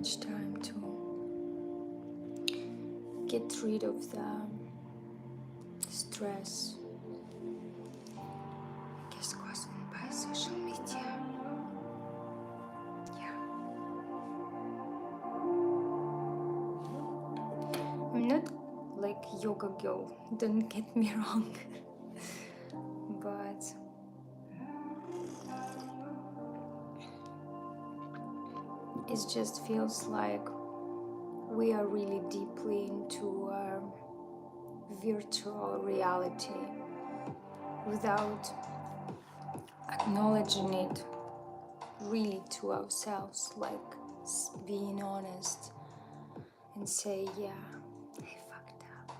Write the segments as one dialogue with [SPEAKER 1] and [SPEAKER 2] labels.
[SPEAKER 1] much time to get rid of the stress. Qu'est-ce qu'on by social media? Yeah. I'm not like yoga girl, don't get me wrong, but it just feels like we are really deeply into virtual reality without acknowledging it really to ourselves, like being honest and say, yeah, I fucked up.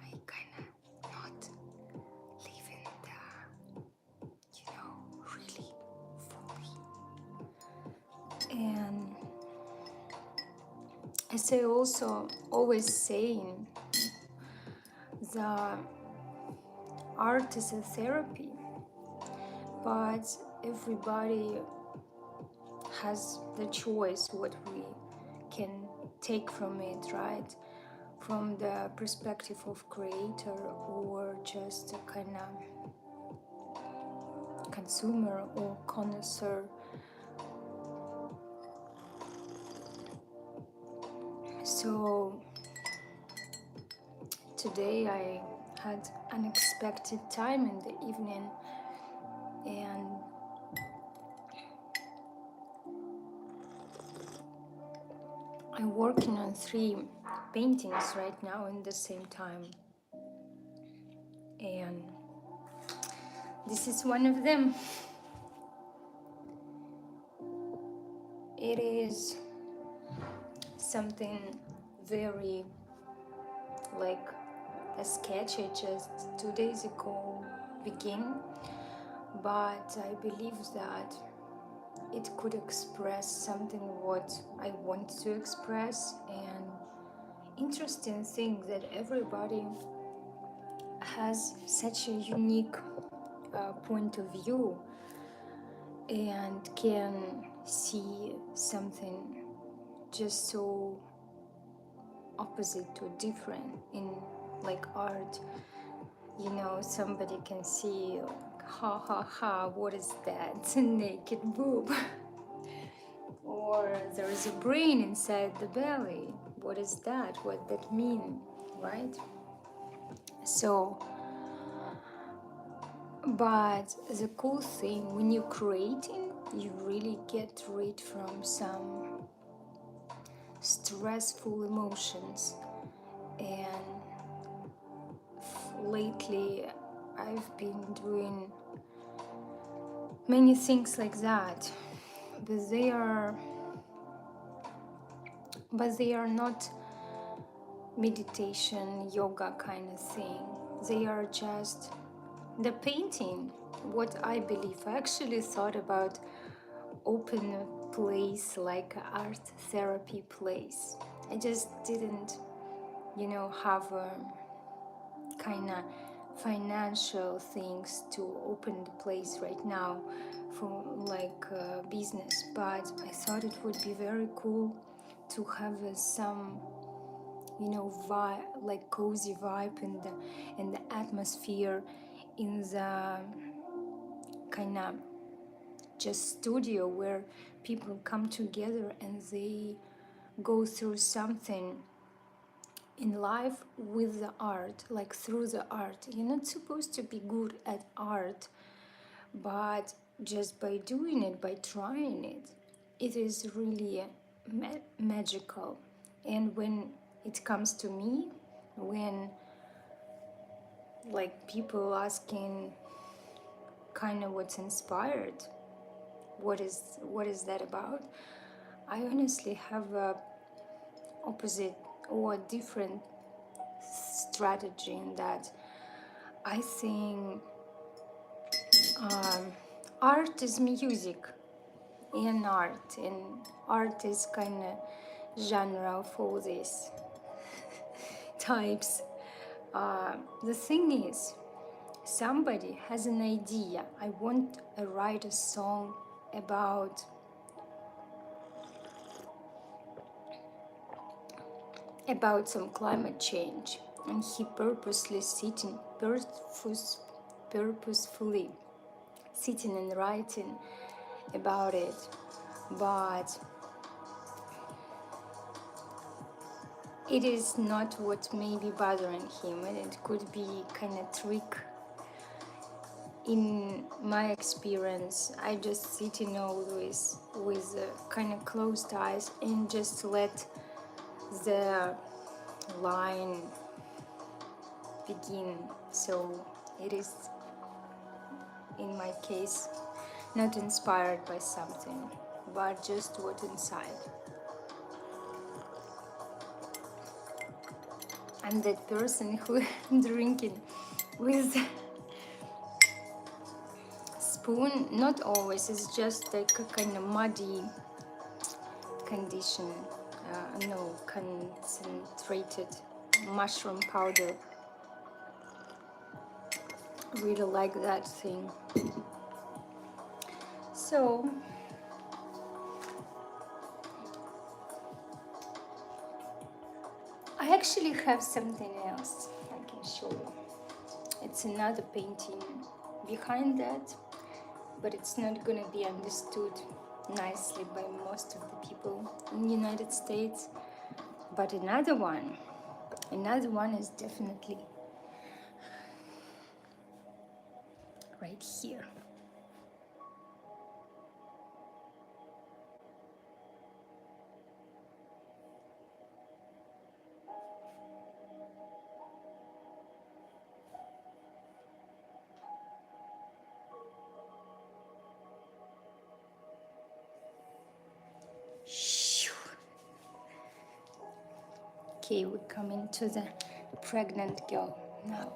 [SPEAKER 1] I kinda not living the, really fully. And as I also always saying, the art is a therapy, but everybody has the choice what we can take from it, right? From the perspective of creator or just a kind of consumer or connoisseur. So today I had unexpected time in the evening, and I'm working on 3 paintings right now in the same time, and this is one of them. It is something very like a sketch I just 2 days ago began, but I believe that it could express something what I want to express. And interesting thing that everybody has such a unique point of view and can see something just so opposite or different in like art. Somebody can see like, ha ha ha, what is that? It's a naked boob. Or there is a brain inside the belly. What is that? What that mean, right? So, but the cool thing when you're creating, you really get rid from some stressful emotions. And lately I've been doing many things like that, but they are not meditation yoga kind of thing. They are just the painting. What I believe, I actually thought about open a place like an art therapy place. I just didn't have a kind of financial things to open the place right now for like business, but I thought it would be very cool to have some vibe, like cozy vibe in the atmosphere, in the kind of just studio where people come together and they go through something in life with the art, like through the art. You're not supposed to be good at art, but just by doing it, by trying it, it is really magical. And when it comes to me, when like people asking kind of what's inspired, what is that about, I honestly have a opposite or different strategy in that I think art is music, and art is kind of genre of all these types. The thing is, somebody has an idea. I want to write a song about about some climate change, and he purposefully sitting and writing about it. But it is not what may be bothering him, and it could be kind of trick. In my experience, I just sitting always with kind of closed eyes and just let the line begin. So it is, in my case, not inspired by something, but just what inside. I'm that person who drinking with spoon, not always, it's just like a kind of muddy condition, no, concentrated mushroom powder. Really like that thing. So I actually have something else I can show you. It's another painting behind that, but it's not gonna be understood nicely by most of the people in the United States. But another one is definitely right here. Okay, we're coming to the pregnant girl now.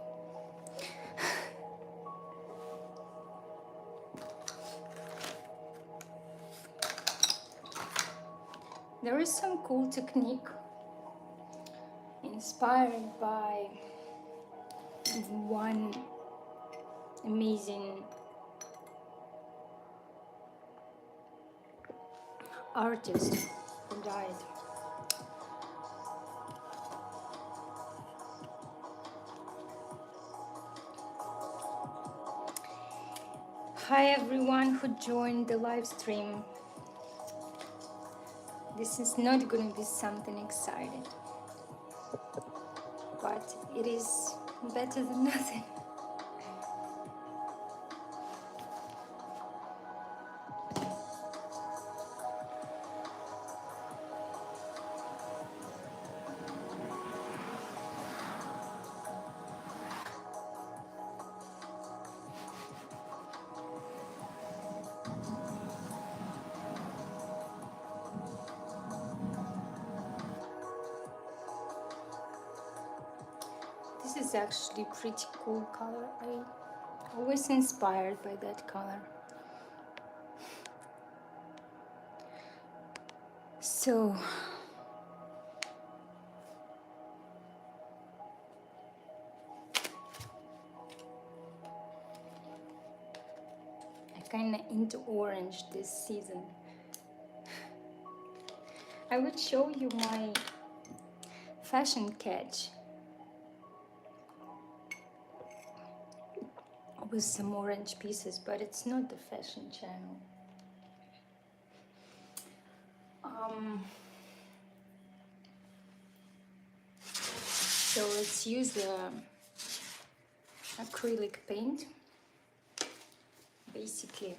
[SPEAKER 1] There is some cool technique inspired by one amazing artist who died. Hi everyone who joined the live stream. This is not going to be something exciting, but it is better than nothing. This is actually pretty cool color. I always inspired by that color. So I kind of into orange this season. I would show you my fashion catch with some orange pieces, but it's not the fashion channel. So let's use acrylic paint. Basically,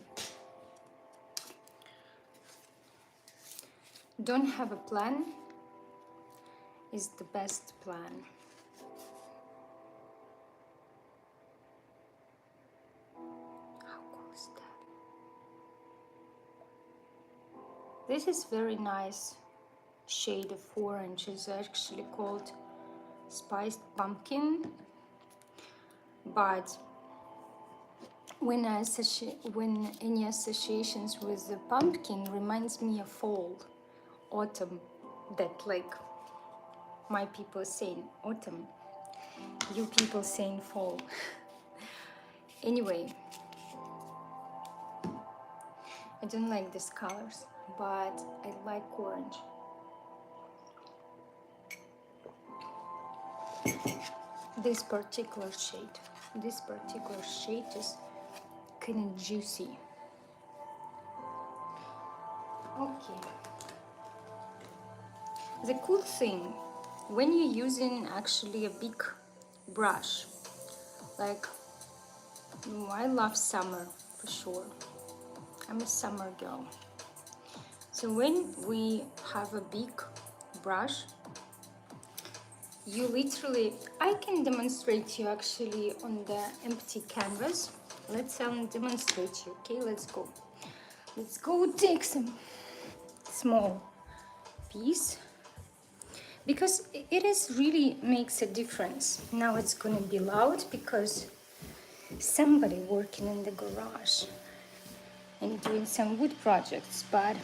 [SPEAKER 1] don't have a plan is the best plan. How cool is that? This is very nice shade of orange. It's actually called spiced pumpkin, but when any associations with the pumpkin reminds me of fall, autumn, that like my people saying autumn, you people saying fall. Anyway, I don't like these colors, but I like orange. this particular shade. This particular shade is kind of juicy. Okay. The cool thing, when you're using actually a big brush, like, I love summer for sure. I'm a summer girl. So when we have a big brush, you literally, I can demonstrate to you actually on the empty canvas. Let's demonstrate you, okay? Let's go. Let's go take some small piece, because it is really makes a difference. Now it's gonna be loud because somebody working in the garage and doing some wood projects, but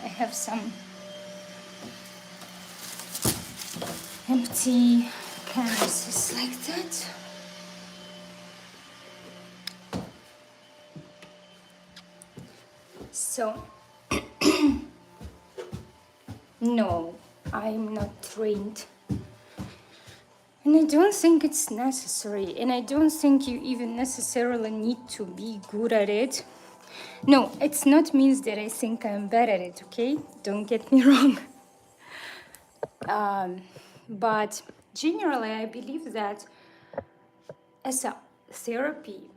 [SPEAKER 1] I have some empty canvases like that. So no, I'm not trained, and I don't think it's necessary, and I don't think you even necessarily need to be good at it. No, it's not means that I think I'm bad at it, okay? Don't get me wrong. But generally, I believe that as a therapy,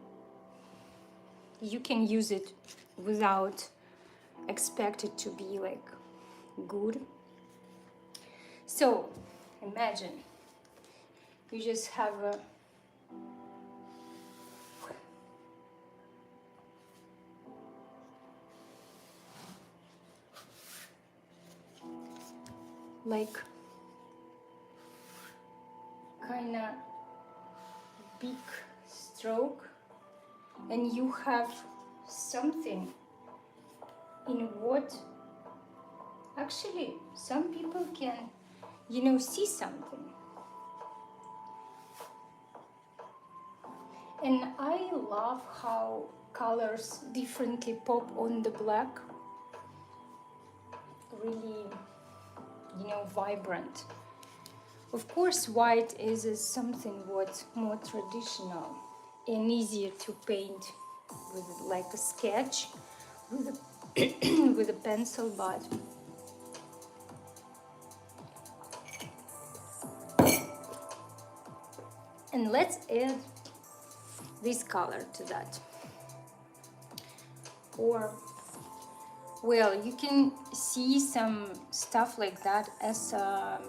[SPEAKER 1] you can use it without expect it to be like good. So imagine you just have a like kind of big stroke, and you have something in what actually some people can, you know, see something. And I love how colors differently pop on the black, really, you know, vibrant. Of course, white is something what more traditional and easier to paint with like a sketch with a, with a pencil, but and let's add this color to that. Or, well, you can see some stuff like that as a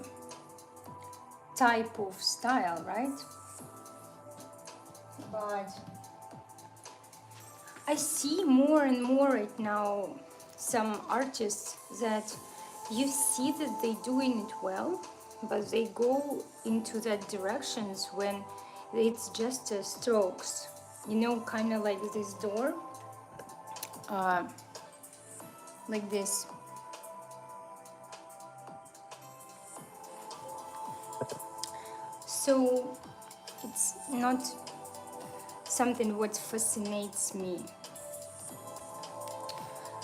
[SPEAKER 1] type of style, right? But I see more and more right now some artists that you see that they're doing it well, but they go into that directions when it's just strokes, you know, kind of like this door, like this. So it's not something what fascinates me.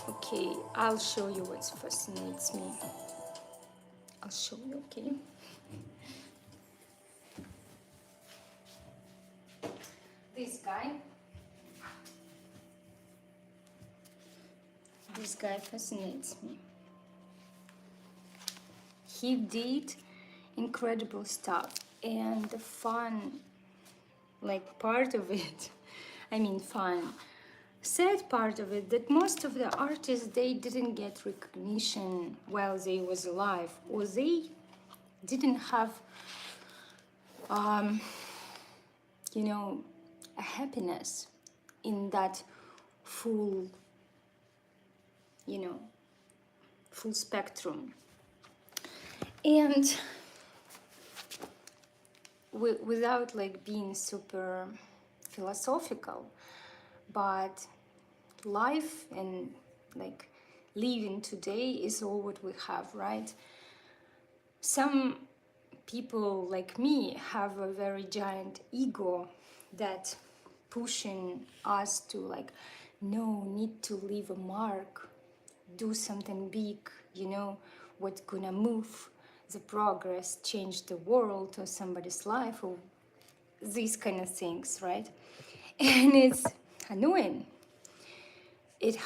[SPEAKER 1] Okay, I'll show you what fascinates me. I'll show you, okay? This guy fascinates me. He did incredible stuff, and the fun, like part of it, I mean fun, sad part of it, that most of the artists, they didn't get recognition while they was alive, or they didn't have you know, a happiness in that full, you know, full spectrum. And without like being super philosophical, but life and like living today is all what we have, right? Some people like me have a very giant ego that pushing us to like, no, need to leave a mark, do something big, you know, what's gonna move the progress changed the world or somebody's life or these kind of things, right? And it's annoying. It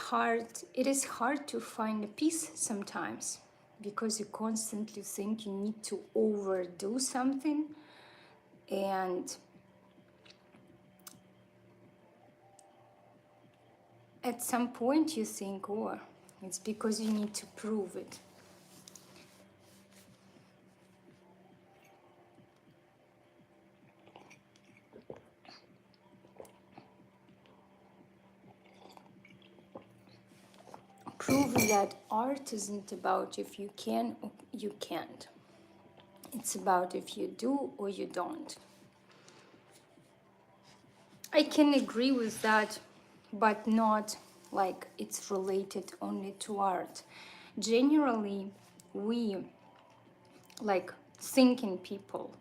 [SPEAKER 1] is hard to find a peace sometimes because you constantly think you need to overdo something, and at some point you think, oh, it's because you need to prove it. Prove that art isn't about if you can or you can't. It's about if you do or you don't. I can agree with that, but not like it's related only to art. Generally, we, like thinking people,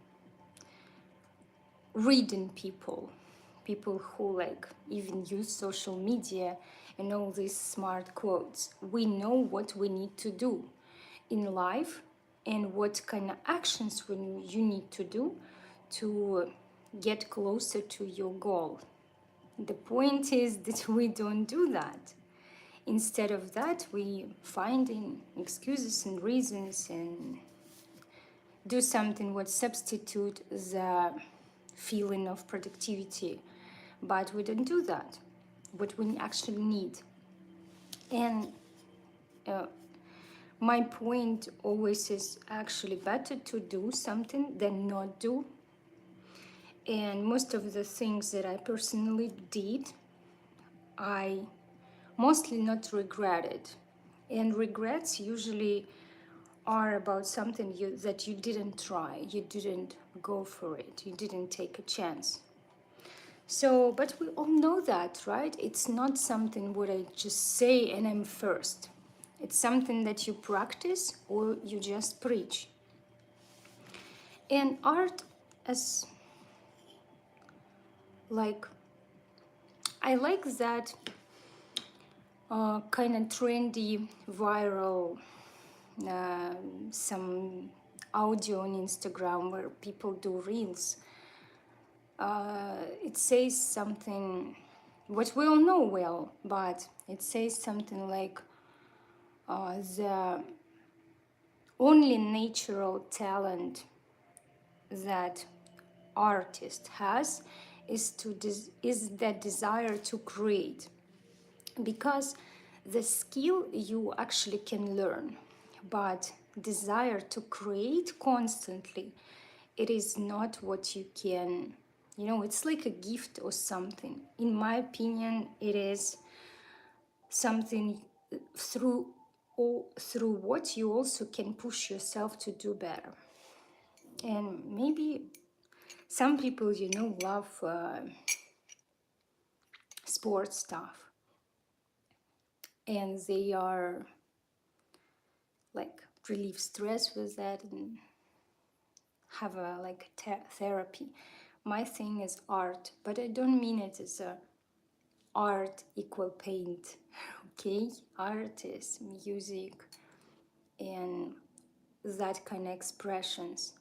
[SPEAKER 1] reading people, people who like even use social media and all these smart quotes, we know what we need to do in life and what kind of actions you need to do to get closer to your goal. The point is that we don't do that. Instead of that, we find excuses and reasons and do something what substitute the feeling of productivity. But we don't do that, what we actually need. And uh, my point always is actually better to do something than not do. And most of the things that I personally did, I mostly not regretted. And regrets usually are about something that you didn't try, you didn't go for it, you didn't take a chance. So, but we all know that, right? It's not something what I just say and I'm first. It's something that you practice or you just preach. And art as like, I like that kind of trendy, viral, uh, some audio on Instagram where people do reels. It says something, what we all know well, but it says something like the only natural talent that artist has is that desire to create, because the skill you actually can learn, but desire to create constantly, it is not what you can, it's like a gift or something. In my opinion, it is something through through what you also can push yourself to do better. And maybe some people, love sports stuff, and they are like relieve stress with that and have a like therapy. My thing is art, but I don't mean it as a art equal paint. Okay, art is music and that kind of expressions.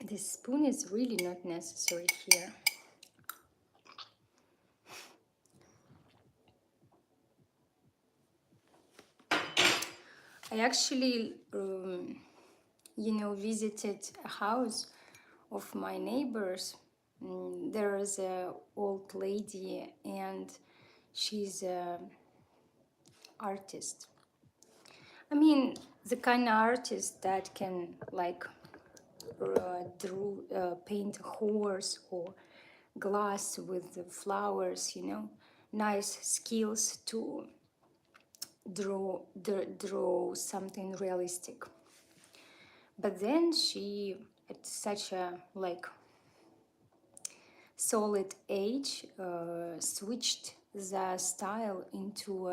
[SPEAKER 1] This spoon is really not necessary here. I actually visited a house of my neighbors. There is a old lady and she's a artist. I mean, the kind of artist that can like paint a horse or glass with the flowers, nice skills to draw something realistic. But then she, at such a like solid age, switched the style into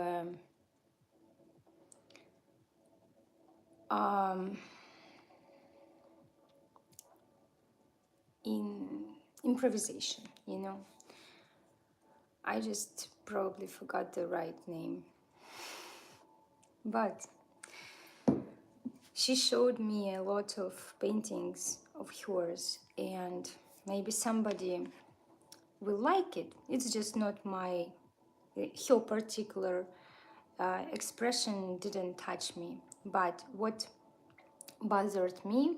[SPEAKER 1] in improvisation. I just probably forgot the right name. But she showed me a lot of paintings of hers, and maybe somebody will like it. It's just not my, her particular expression didn't touch me. But what bothered me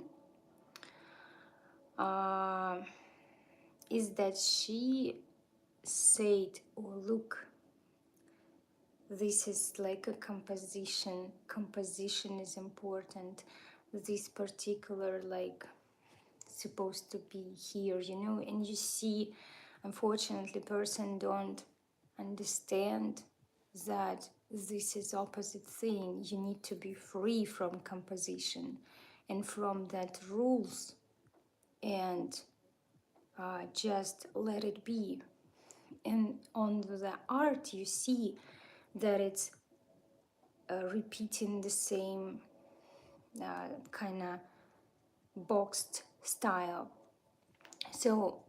[SPEAKER 1] uh, is that she said, oh look, this is like a composition is important, this particular like supposed to be here, you know, and you see, unfortunately, person don't understand that this is opposite thing. You need to be free from composition and from that rules, and just let it be. And on the art you see that it's repeating the same kind of boxed style. So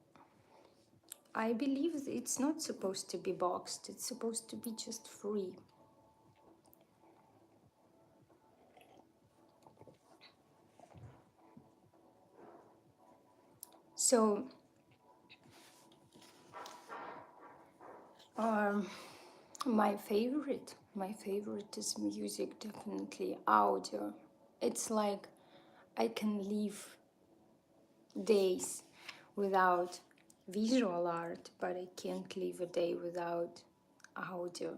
[SPEAKER 1] I believe it's not supposed to be boxed, it's supposed to be just free. So my favorite is music, definitely audio. It's like I can live days without visual art, but I can't live a day without audio.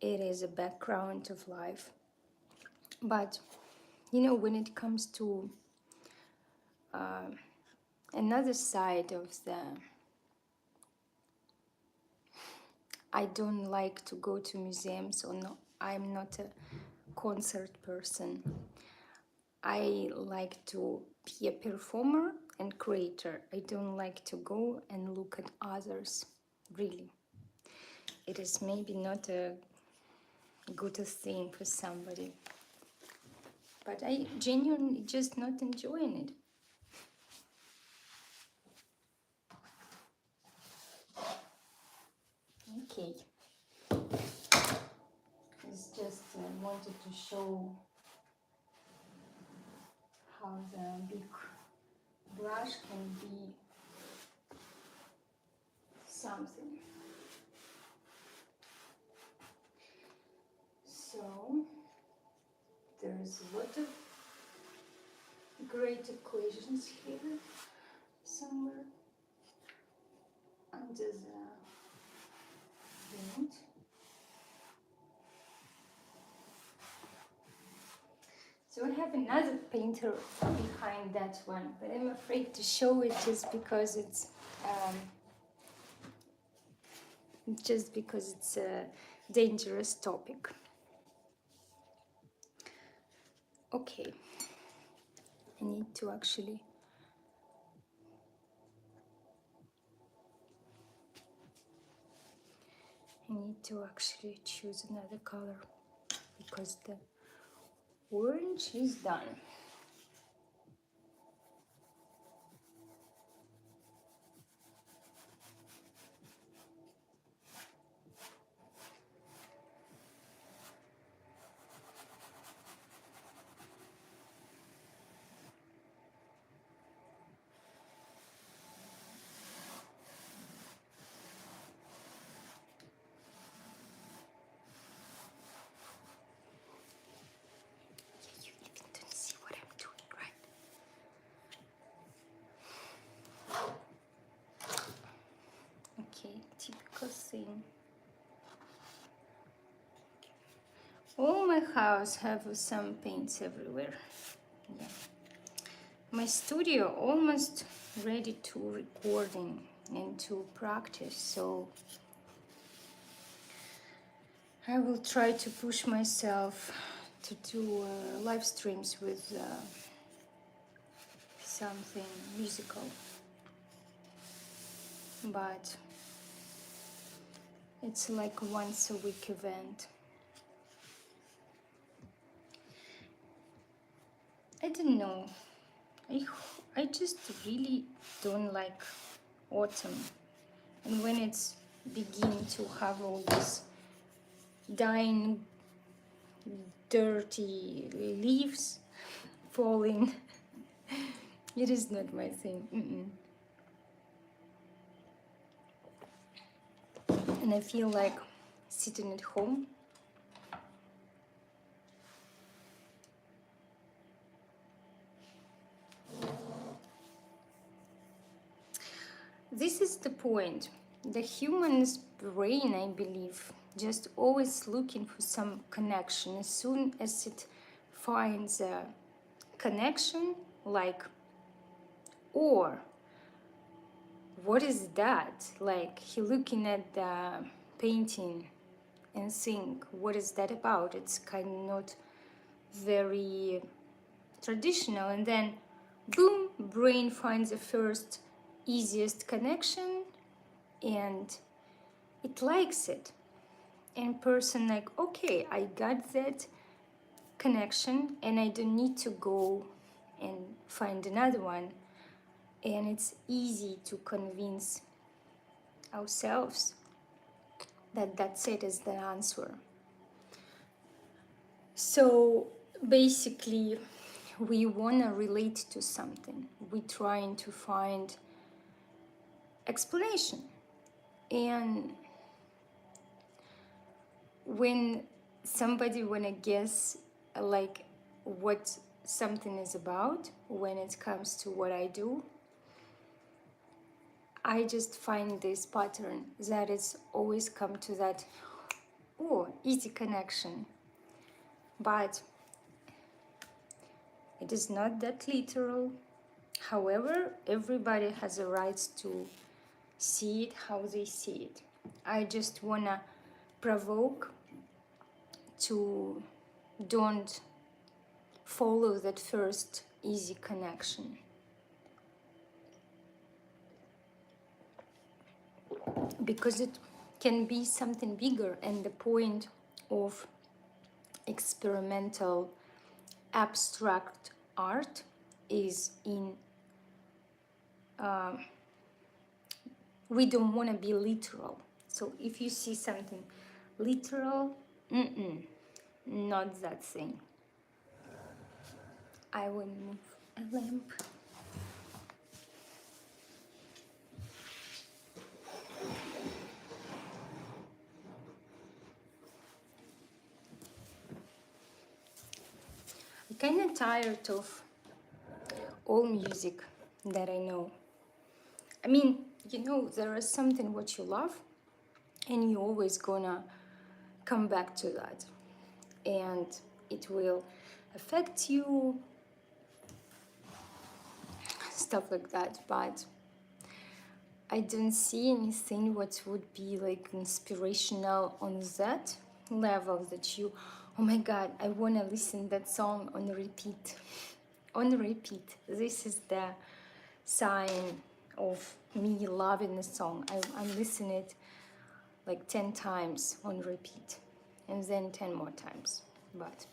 [SPEAKER 1] It is a background of life. But you know, when it comes to another side of the, I don't like to go to museums, or no, I'm not a concert person. I like to be a performer and creator. I don't like to go and look at others, really. It is maybe not a good thing for somebody, but I genuinely just not enjoying it. Okay, it's just wanted to show how the big brush can be something. So there's a lot of great equations here somewhere under the paint. So I have another painter behind that one, but I'm afraid to show it just because it's a dangerous topic. Okay, I need to actually choose another color because the orange is done. You even don't see what I'm doing, right? Okay, typical thing. All my house have some paints everywhere. Yeah. My studio almost ready to recording and to practice, so I will try to push myself to do live streams with something musical, but it's like once a week event. I don't know. I just really don't like autumn, and when it's begin to have all this dying dirty leaves falling. It is not my thing. And I feel like sitting at home. This is the point. The human's brain, I believe, just always looking for some connection. As soon as it finds a connection, like, or what is that? Like, he looking at the painting and think, what is that about? It's kind of not very traditional. And then, boom, brain finds the first easiest connection and it likes it. And person like, okay, I got that connection and I don't need to go and find another one. And it's easy to convince ourselves that that's it, is the answer. So basically, we want to relate to something. We're trying to find explanation. And when somebody want to guess like what something is about, when it comes to what I do, I just find this pattern that it's always come to that, oh, easy connection. But it is not that literal. However, everybody has a right to see it how they see it. I just wanna provoke to don't follow that first easy connection. Because it can be something bigger, and the point of experimental abstract art is in we don't want to be literal. So if you see something literal, not that thing. I will move a lamp. I'm kind of tired of all music that I know. I mean, you know, there is something what you love and you're always gonna come back to that. And it will affect you, stuff like that. But I don't see anything what would be like inspirational on that level that you, oh my God, I want to listen that song on repeat. On repeat. This is the sign of me loving the song. I'm listening it like 10 times on repeat and then 10 more times. But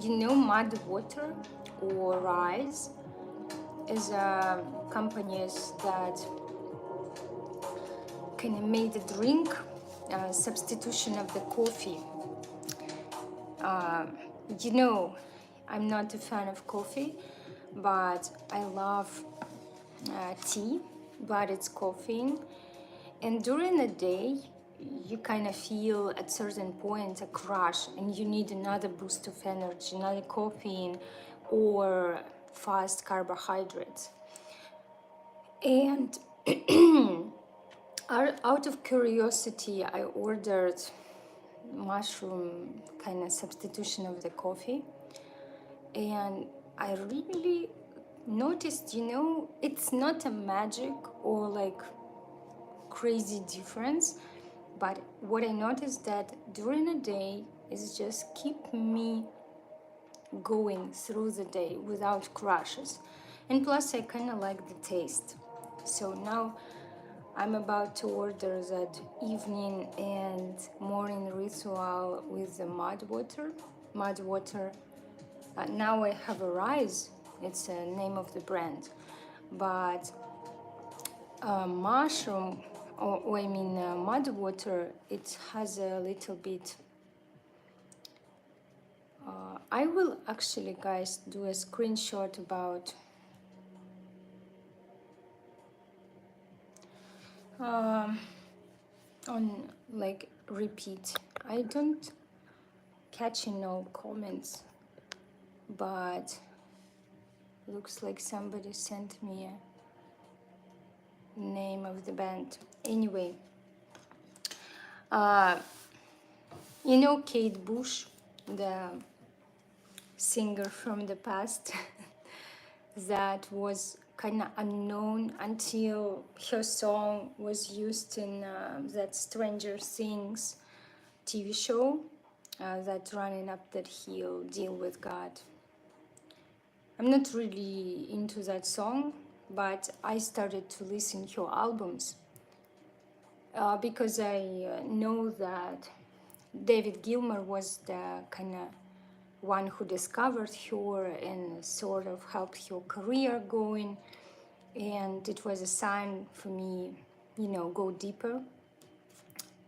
[SPEAKER 1] you know, Mud Water or Rise is a companies that kind of made a drink, substitution of the coffee. You know, I'm not a fan of coffee, but I love tea, but it's caffeine. And during the day, you kind of feel at certain point a crash and you need another boost of energy, another caffeine or fast carbohydrates. And out of curiosity, I ordered mushroom kind of substitution of the coffee. And I really noticed, you know, it's not a magic or like crazy difference, but what I noticed that during the day is just keep me going through the day without crashes. And plus I kind of like the taste. So now I'm about to order that evening and morning ritual with the mud water. Mud water. Now I have a rise. It's the name of the brand, but mushroom, or I mean mud water. It has a little bit. I will actually, guys, do a screenshot about on like repeat. I don't catch no comments, but looks like somebody sent me a name of the band. Anyway, uh, you know Kate Bush, the singer from the past that was kind of unknown until her song was used in that Stranger Things TV show, that Running Up That Hill, Deal with God. I'm not really into that song, but I started to listen to her albums because I know that David Gilmour was the kind of one who discovered her and sort of helped her career going, and it was a sign for me, you know, go deeper.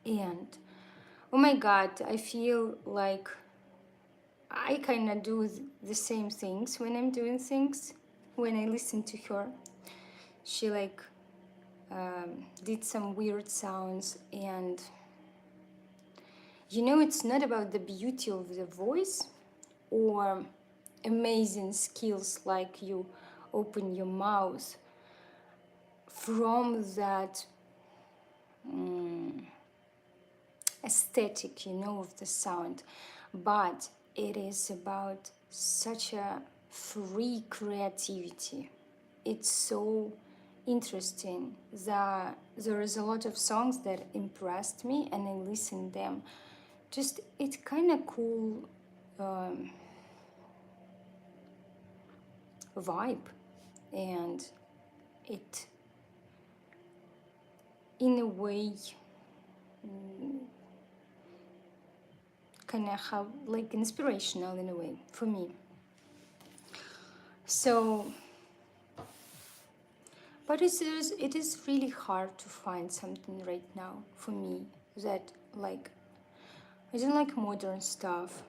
[SPEAKER 1] And oh my God, I feel like I kind of do the same things when I'm doing things. When I listen to her, she like did some weird sounds, and you know, it's not about the beauty of the voice or amazing skills like you open your mouth from that aesthetic, you know, of the sound, but it is about such a free creativity. It's so interesting that there is a lot of songs that impressed me and I listened them. Just it's kind of cool vibe, and it in a way kind of have like inspirational in a way for me. So but it is really hard to find something right now for me that like I don't like modern stuff,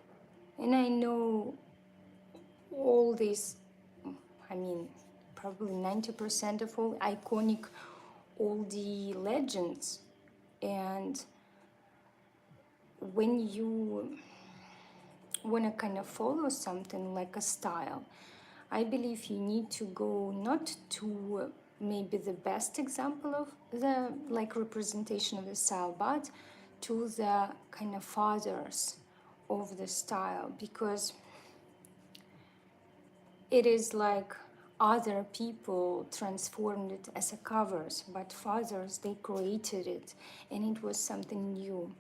[SPEAKER 1] and I know all these, I mean probably 90% of all iconic oldie legends, and when you want to kind of follow something like a style, I believe you need to go not to maybe the best example of the like representation of the style, but to the kind of fathers of the style, because it is like other people transformed it as a covers, but fathers, they created it and it was something new.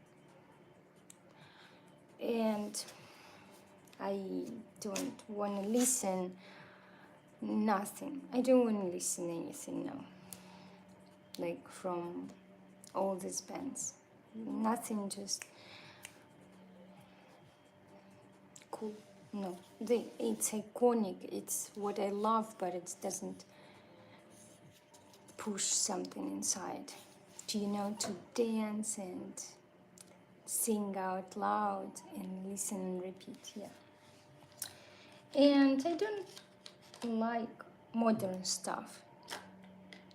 [SPEAKER 1] And I don't want to listen nothing. I don't want to listen anything now, like from all these bands. Nothing, just cool. No, it's iconic. It's what I love, but it doesn't push something inside. To, you know, to dance and sing out loud and listen and repeat. Yeah. And I don't like modern stuff.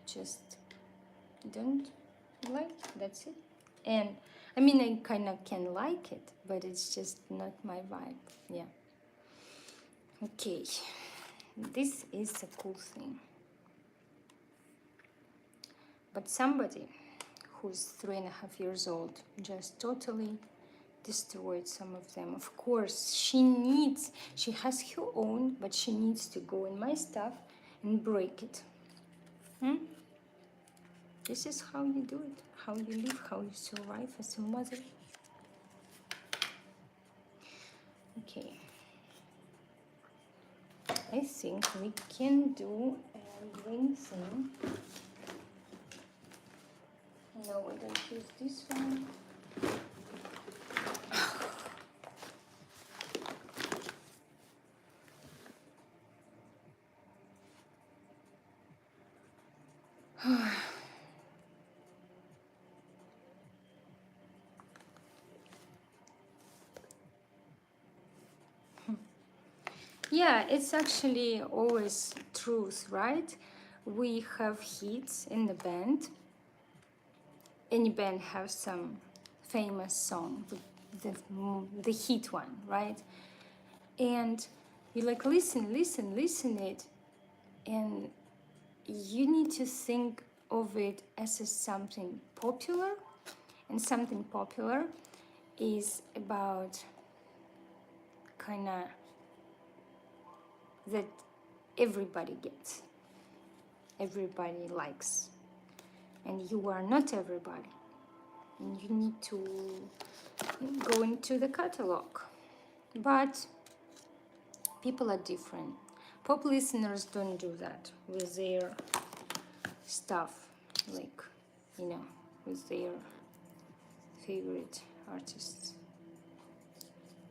[SPEAKER 1] Just don't like, that's it. And I mean, I kind of can like it, but it's just not my vibe. Yeah. Okay, this is a cool thing. But somebody who's 3.5 years old just totally destroyed some of them. Of course, she has her own, but she needs to go in my stuff and break it. This is how you do it, how you live, how you survive as a mother. Okay. I think we can do a green thing. No, we don't use this one. Yeah, it's actually always truth, right? We have hits in the band. Any band has some famous song, the hit one, right? And you like listen it, and you need to think of it as a something popular, and something popular is about kind of that everybody gets, everybody likes, and you are not everybody, and you need to go into the catalog. But people are different. Pop listeners don't do that with their stuff, like, you know, with their favorite artists.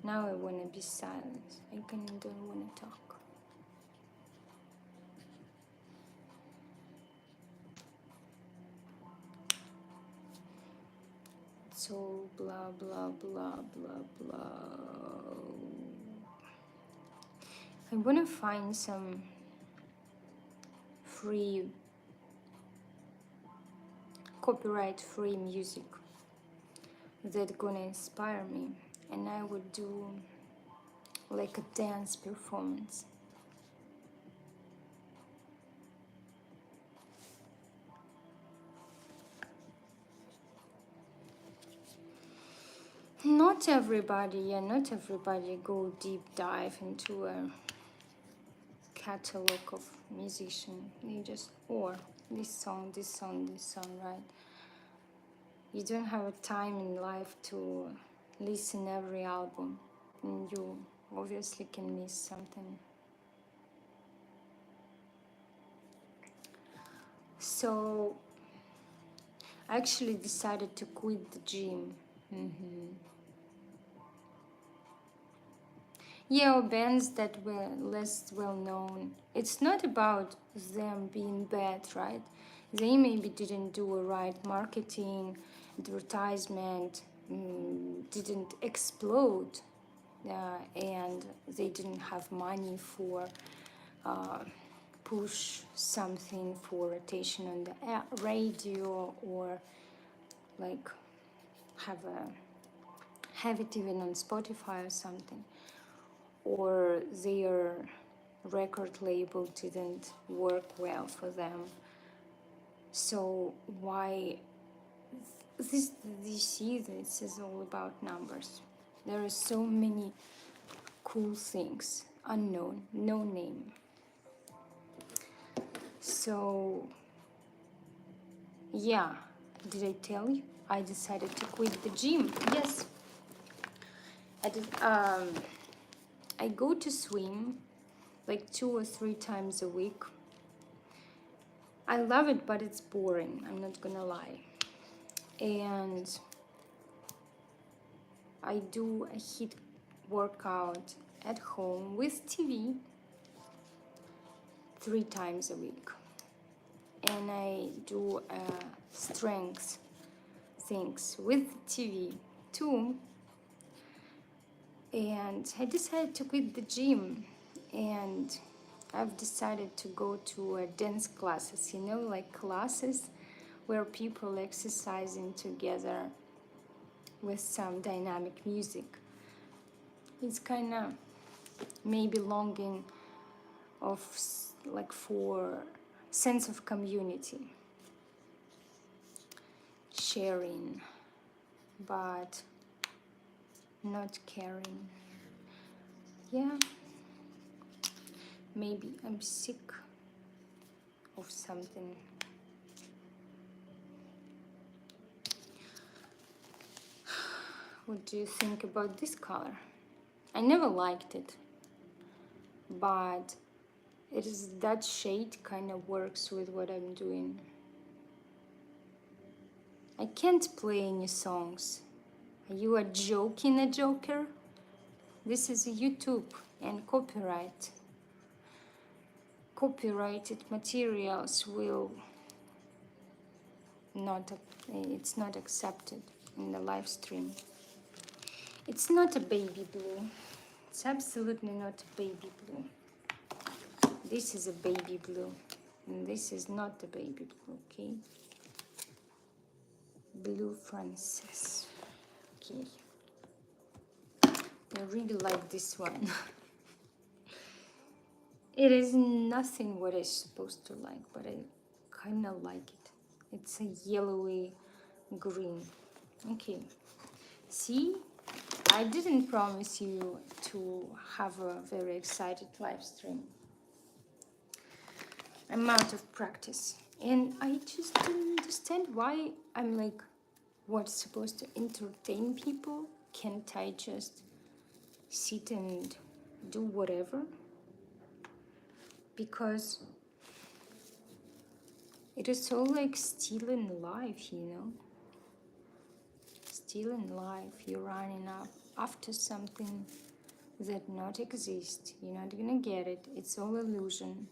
[SPEAKER 1] Now I want to be silent. I don't want to talk. So blah blah blah blah blah. I want to find some free, copyright-free music that gonna inspire me, and I would do like a dance performance. Not everybody go deep dive into a catalog of musician. They just, or this song, right? You don't have a time in life to listen every album, and you obviously can miss something. So I actually decided to quit the gym. Yeah, or bands that were less well known. It's not about them being bad, right? They maybe didn't do a right marketing, advertisement, didn't explode, and they didn't have money for push something for rotation on the radio, or like have it even on Spotify or something, or their record label didn't work well for them. So why this is all about numbers. There are so many cool things, unknown, no name. So yeah, did I tell you I decided to quit the gym? Yes, I did. I go to swim like 2 or 3 times a week. I love it, but it's boring, I'm not gonna lie. And I do a HIIT workout at home with TV 3 times a week. And I do strength things with TV too. And I decided to quit the gym, and I've decided to go to dance classes, you know, like classes where people exercising together with some dynamic music. It's kind of maybe longing of like for sense of community, sharing, but not caring. Yeah, maybe I'm sick of something. What do you think about this color? I never liked it, but it is that shade kind of works with what I'm doing. I can't play any songs. Are you a joker? This is YouTube and copyrighted materials will not, it's not accepted in the live stream. It's not a baby blue. It's absolutely not a baby blue. This is a baby blue, and this is not the baby blue, okay? Blue Francis. Okay. I really like this one. It is nothing what I'm supposed to like, but I kind of like it. It's a yellowy green. Okay. See, I didn't promise you to have a very excited live stream. I'm out of practice. And I just don't understand why I'm like, what's supposed to entertain people? Can't I just sit and do whatever? Because it is all like stealing life, you know? Stealing life. You're running up after something that not exist. You're not gonna get it. It's all illusion.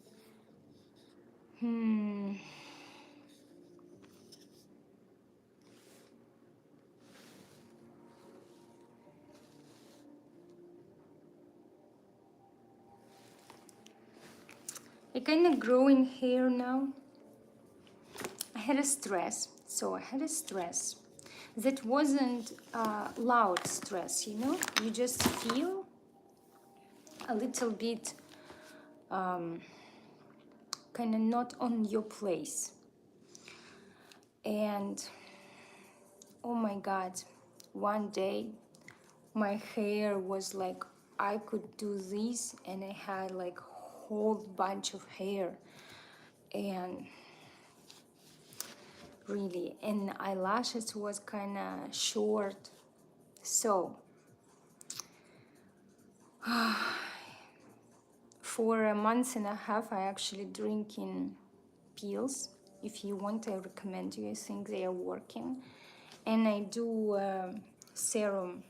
[SPEAKER 1] I kind of growing hair now. I had a stress. So I had a stress that wasn't loud stress, you know? You just feel a little bit kind of not on your place. And oh my God, one day my hair was like, I could do this, and I had like whole bunch of hair, and really, and eyelashes was kind of short. So for a month and a half I actually drinking pills. If you want, I recommend you. I think they are working. And I do serum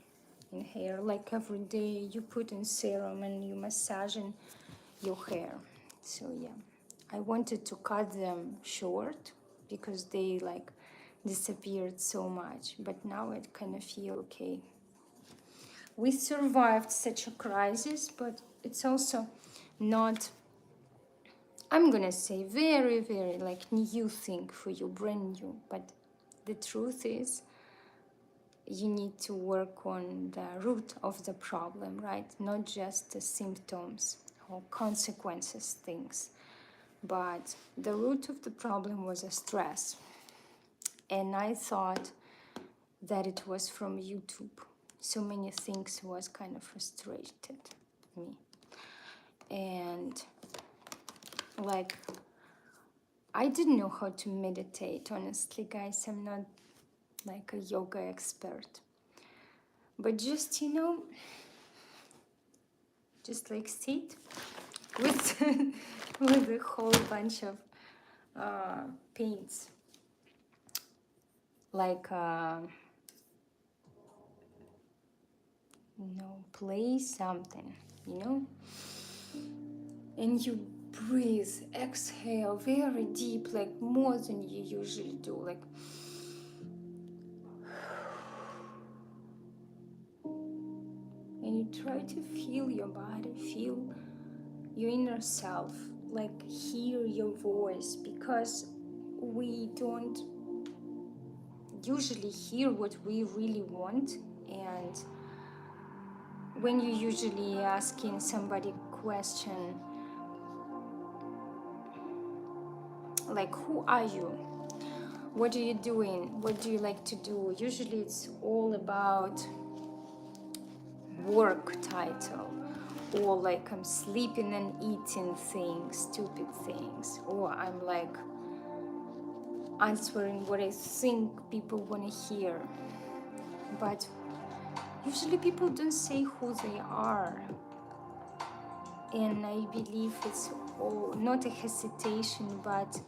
[SPEAKER 1] in hair, like every day you put in serum and you massaging your hair. So yeah, I wanted to cut them short because they like disappeared so much, but now I kind of feel okay. We survived such a crisis, but it's also not, I'm gonna say, very, very like new thing for you, brand new. But the truth is, you need to work on the root of the problem, right? Not just the symptoms or consequences things, but the root of the problem was a stress. And I thought that it was from YouTube. So many things was kind of frustrated me. And like, I didn't know how to meditate, honestly, guys. I'm not like a yoga expert. But just, you know, just like sit with, with a whole bunch of paints. Like, you know, play something, you know? And you breathe, exhale very deep, like more than you usually do, like and you try to feel your body, feel your inner self, like hear your voice, because we don't usually hear what we really want. And when you usually asking somebody a question like, who are you? What are you doing? What do you like to do? Usually it's all about work title, or like I'm sleeping and eating things, stupid things, or I'm like answering what I think people want to hear. But usually people don't say who they are. And I believe it's all not a hesitation, but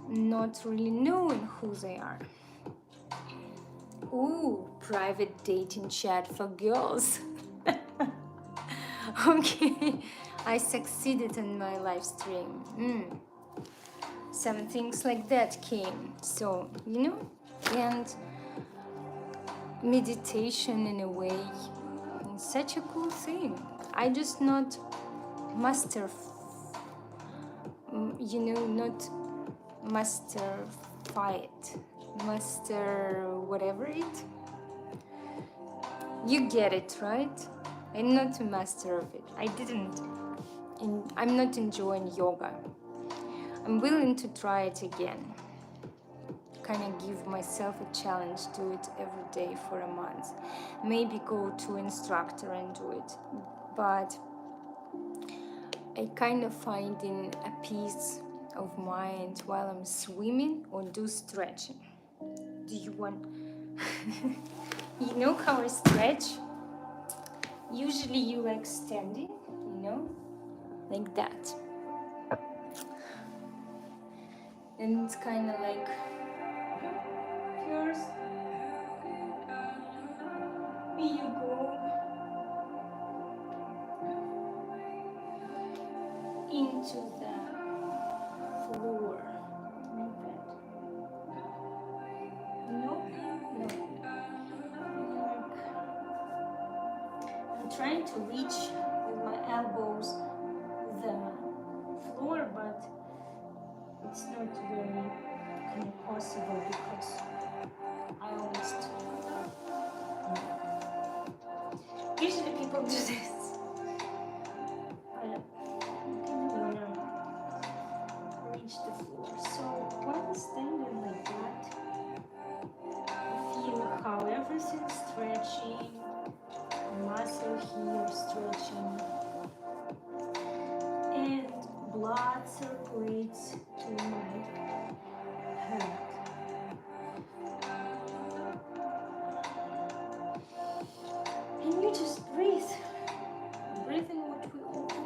[SPEAKER 1] not really knowing who they are. Ooh, private dating chat for girls. Okay, I succeeded in my live stream. Some things like that came. So, and meditation in a way, it's such a cool thing. I just not master, not master fight, master whatever it. You get it, right? I'm not a master of it. I'm not enjoying yoga. I'm willing to try it again. Kind of give myself a challenge, do it every day for a month. Maybe go to instructor and do it. But I kind of finding a peace of mind while I'm swimming or do stretching. Do you want... You know how I stretch? Usually you like standing, like that. And it's kind of like first you go into the floor like that. No. I'm trying to reach with my elbows the floor, but it's not very kind of possible because I almost... Usually people do this. But I kind of want to reach the floor. So while standing like that, I feel how everything's stretching, muscle here stretching, and blood circulates to my head. And you just breathe. Breathe in what we all do.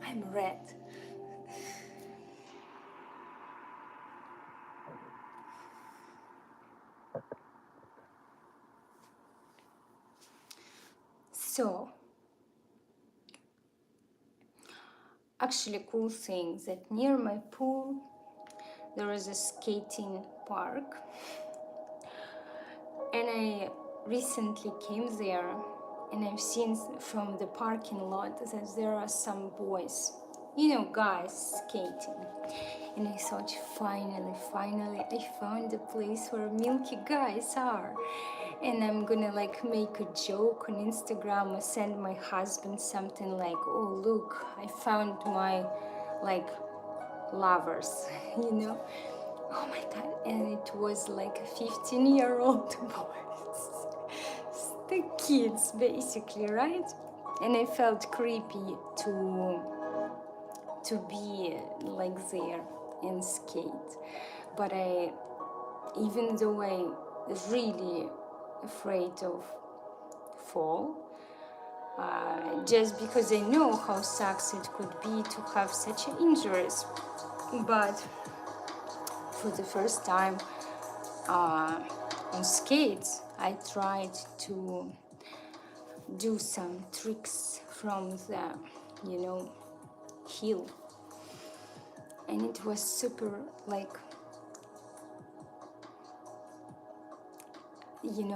[SPEAKER 1] I'm red. So, actually cool thing that near my pool there is a skating park, and I recently came there and I've seen from the parking lot that there are some boys, guys skating. And I thought, finally, I found a place where milky guys are. And I'm gonna make a joke on Instagram or send my husband something like, oh, look, I found my lovers, Oh my God. And it was like a 15-year-old boys. The kids, basically, right? And I felt creepy to be there and skate. But even though I really afraid of fall, just because I know how sucks it could be to have such injuries. But for the first time on skates, I tried to do some tricks from the, hill. And it was super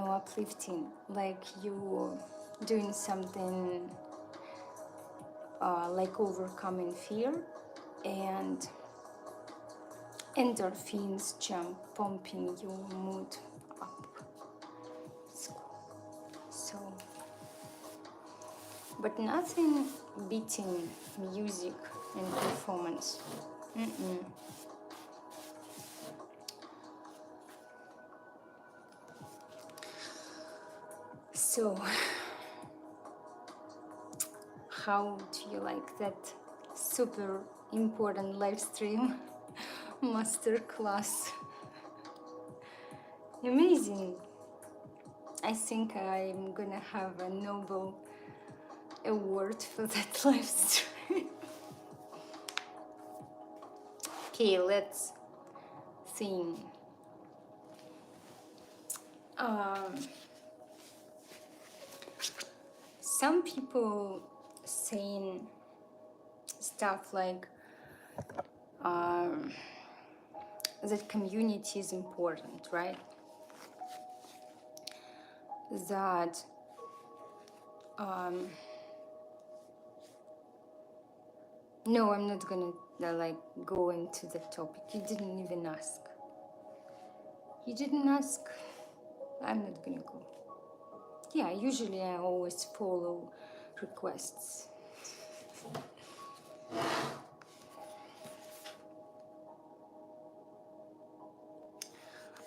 [SPEAKER 1] uplifting, like you doing something overcoming fear, and endorphins pumping your mood up. but nothing beating music and performance. So, how do you like that super important live stream masterclass? Amazing. I think I'm gonna have a Nobel award for that live stream. Okay, let's sing. Um, some people saying stuff like that community is important, right? That no, I'm not gonna like go into the topic. You didn't even ask. You didn't ask. I'm not gonna go. Yeah, usually I always follow requests.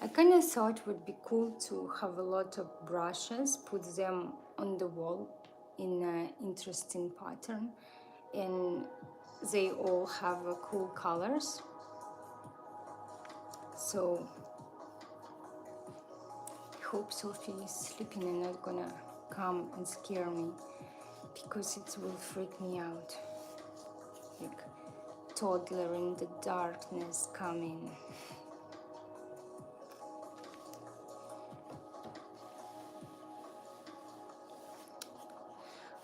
[SPEAKER 1] I kind of thought it would be cool to have a lot of brushes, put them on the wall in an interesting pattern, and they all have cool colors. So I hope Sophie is sleeping and not gonna come and scare me, because it will freak me out. Like toddler in the darkness coming.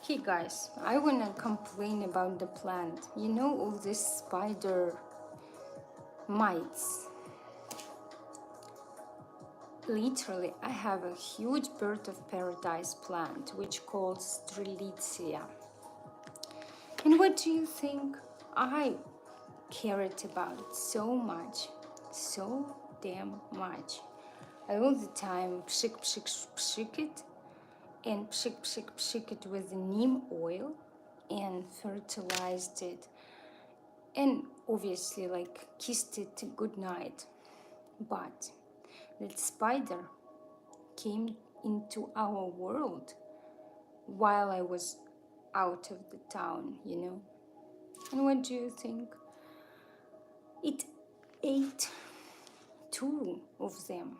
[SPEAKER 1] Okay guys, I wanna complain about the plant. You know, all these spider mites. Literally, I have a huge bird of paradise plant which called 𝞺𝜦𝝂𝝂. And what do you think? I cared about it so much, so damn much. I all the time pshik pshik pshik it, and pshik pshik pshik it with neem oil and fertilized it, and obviously like kissed it goodnight. But that spider came into our world while I was out of the town, you know. And what do you think? It ate 2 of them,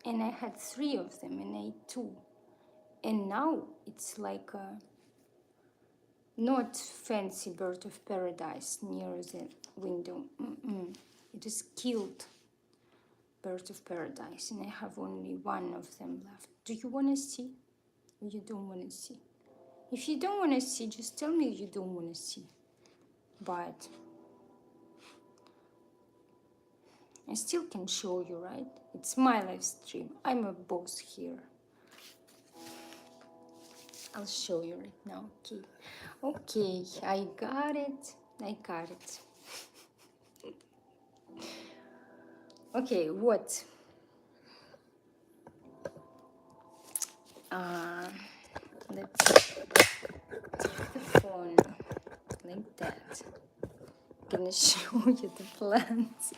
[SPEAKER 1] and I had 3 of them and ate 2. And now it's like a not fancy bird of paradise near the window. It is killed bird of paradise, and I have only 1 of them left. Do you want to see, or you don't want to see? If you don't want to see, just tell me you don't want to see. But I still can show you, right? It's my live stream. I'm a boss here. I'll show you right now. Okay. Okay, I got it. I got it. Okay, what? Let's take the phone like that. I'm gonna show you the plants.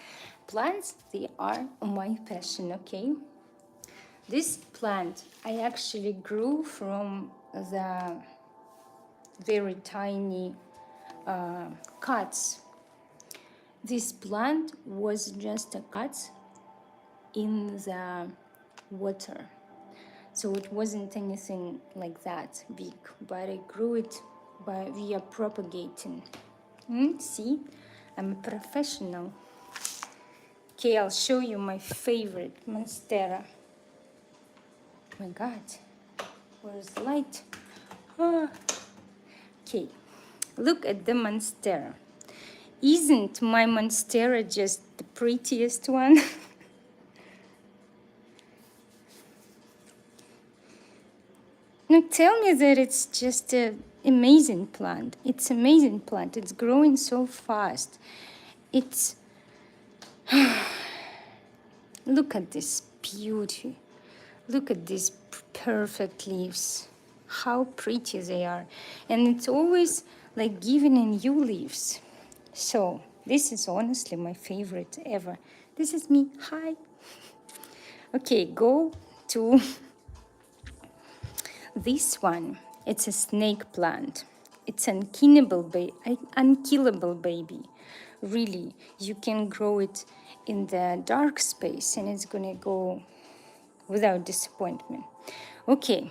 [SPEAKER 1] Plants, they are my passion, okay? This plant I actually grew from the very tiny cuts. This plant was just a cut in the water, so it wasn't anything like that big, but I grew it via propagating. See, I'm a professional. Okay, I'll show you my favorite monstera. Oh my god, where's the light? Okay, look at the monstera. Isn't my monstera just the prettiest one? Now tell me that it's just an amazing plant. It's amazing plant. It's growing so fast. It's look at this beauty. Look at these perfect leaves. how pretty they are. And it's always like giving in new leaves. So this is honestly my favorite ever. This is me. Hi. Okay, go to this one. It's a snake plant. It's an unkillable baby. Really, you can grow it in the dark space and it's gonna go without disappointment. Okay.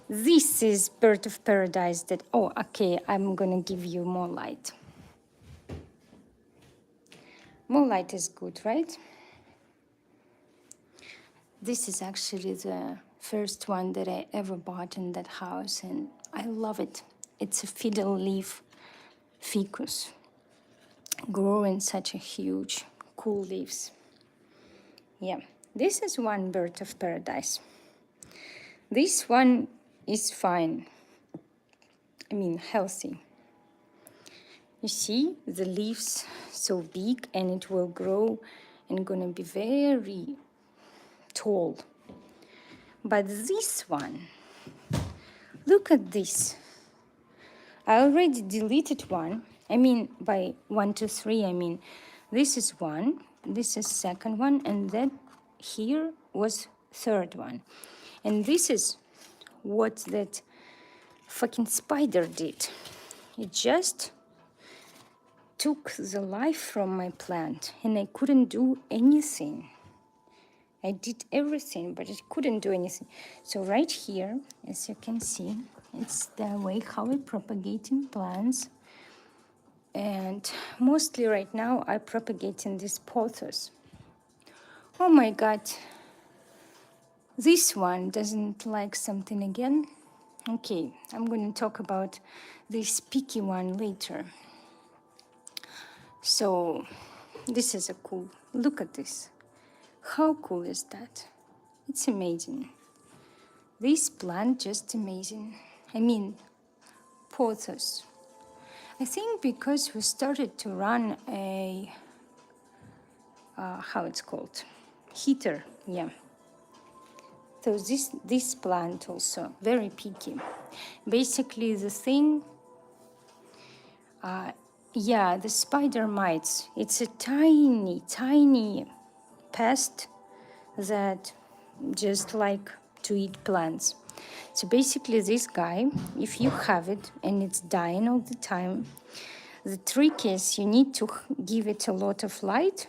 [SPEAKER 1] This is bird of paradise that, oh, okay, I'm gonna give you more light. More light is good, right? This is actually the first one that I ever bought in that house, and I love it. It's a fiddle leaf ficus, growing such a huge, cool leaves. Yeah, this is one bird of paradise. This one is fine. I mean, healthy. You see the leaves so big, and it will grow and gonna be very tall. But this one, look at this. I already deleted one. I mean, by 1, 2, 3, I mean, this is one, this is second one, and then here was third one. And this is what that fucking spider did. It just took the life from my plant, and I couldn't do anything. I did everything, but it couldn't do anything. So right here, as you can see, it's the way how I propagating plants. And mostly right now, I propagate in these pothos. Oh my God. This one doesn't like something again. Okay, I'm going to talk about this picky one later. So this is a cool, look at this. How cool is that? It's amazing. This plant just amazing. I mean, pothos. I think because we started to run a, how it's called? Heater, yeah. So this plant also, very picky. Basically the thing, yeah, the spider mites. It's a tiny, tiny pest that just like to eat plants. So basically this guy, if you have it and it's dying all the time, the trick is you need to give it a lot of light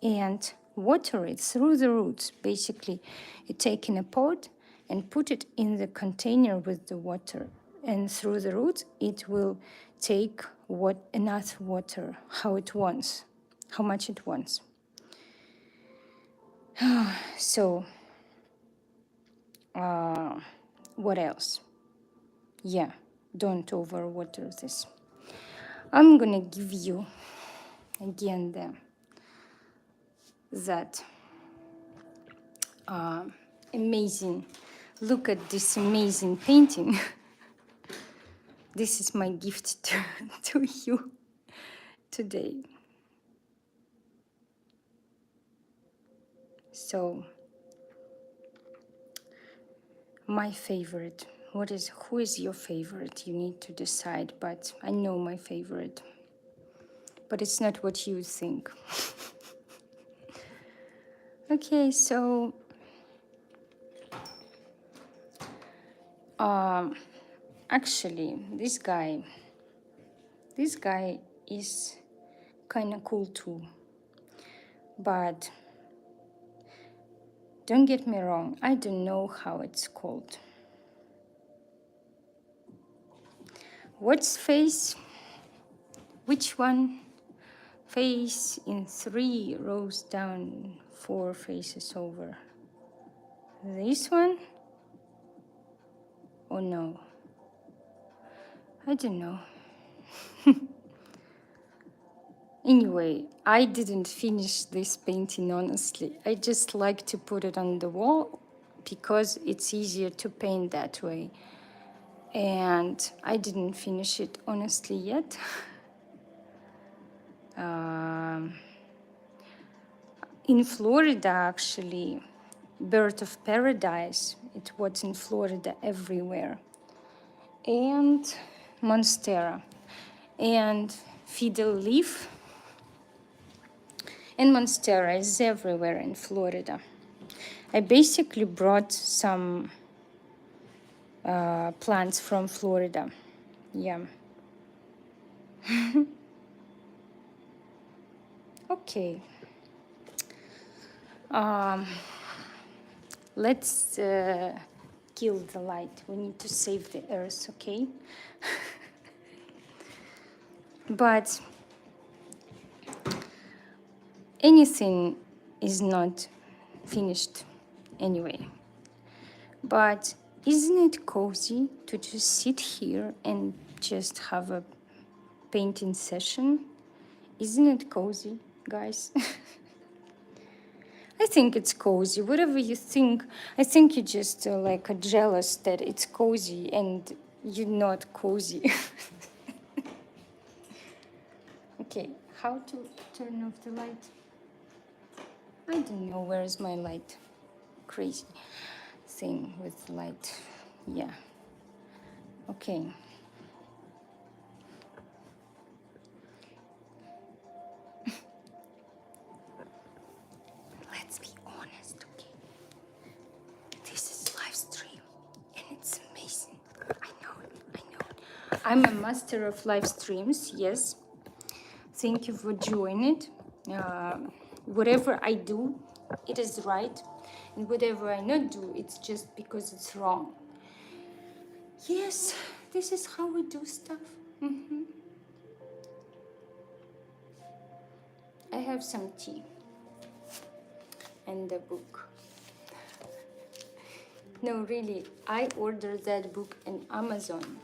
[SPEAKER 1] and water it through the roots. Basically, you take in a pot and put it in the container with the water. And through the roots, it will take enough water, how it wants, how much it wants. So, what else? Yeah, don't overwater this. I'm gonna give you again that amazing, look at this amazing painting. This is my gift to you today. So, my favorite. Who is your favorite? You need to decide, but I know my favorite. But it's not what you think. Okay, so actually this guy is kind of cool too. But don't get me wrong, I don't know how it's called. What's face? Which one? Face in 3 rows down, 4 faces over. This one? Oh no. I don't know. Anyway, I didn't finish this painting, honestly. I just like to put it on the wall because it's easier to paint that way. And I didn't finish it, honestly, yet. In Florida, actually, bird of paradise. It was in Florida everywhere. And monstera and fiddle leaf. And monstera is everywhere in Florida. I basically brought some plants from Florida. Yeah. Okay. Let's kill the light. We need to save the earth, okay? But anything is not finished anyway. But isn't it cozy to just sit here and just have a painting session? Isn't it cozy, guys? I think it's cozy. Whatever you think, I think you're just like jealous that it's cozy and you're not cozy. Okay, how to turn off the light? I don't know, where is my light? Crazy thing with light. Yeah. Okay. Let's be honest, okay? This is live stream and it's amazing. I know it. I'm a master of live streams, yes. Thank you for joining it. Whatever I do, it is right. And whatever I not do, it's just because it's wrong. Yes, this is how we do stuff. I have some tea and a book. No, really, I ordered that book on Amazon.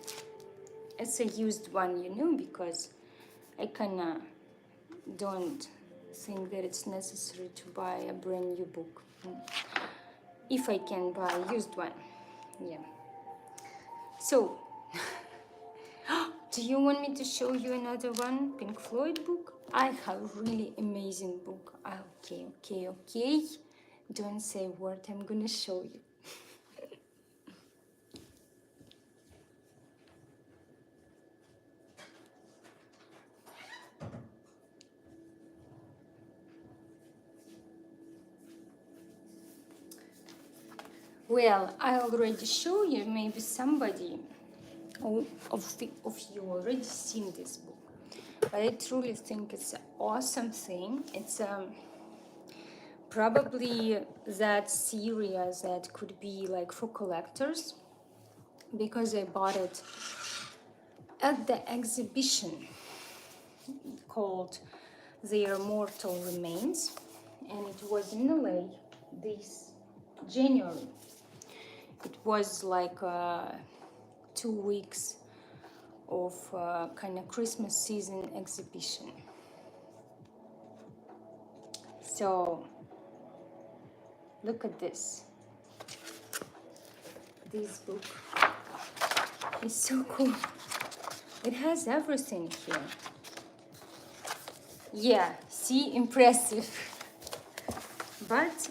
[SPEAKER 1] It's a used one, you know, because I kinda don't think that it's necessary to buy a brand new book. If I can buy a used one, yeah. So, do you want me to show you another one, Pink Floyd book? I have really amazing book. Okay. Don't say a word, I'm gonna show you. Well, I already show you, maybe somebody of you already seen this book. But I truly think it's an awesome thing. It's probably that series that could be like for collectors, because I bought it at the exhibition called Their Mortal Remains, and it was in LA this January. It was like 2 weeks of kind of Christmas season exhibition. So look at this. This book is so cool. It has everything here. Yeah, see, impressive. But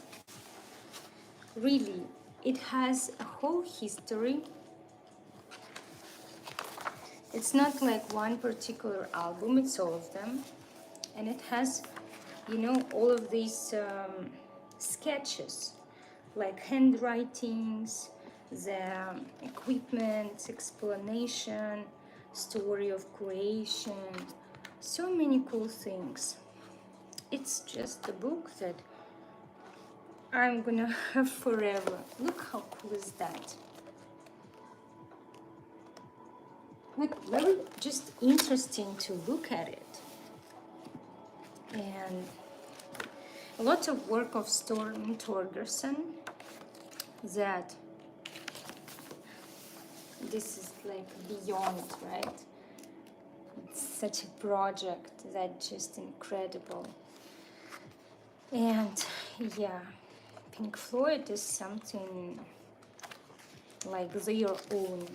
[SPEAKER 1] really, it has a whole history. It's not like one particular album, it's all of them. And it has, you know, all of these sketches, like handwritings, the equipment, explanation, story of creation, so many cool things. It's just a book that I'm gonna have forever. Look how cool is that. Like, very just interesting to look at it. And a lot of work of Storm Torgerson, that this is like beyond, right? It's such a project that's just incredible. And yeah, Pink Floyd is something like their own.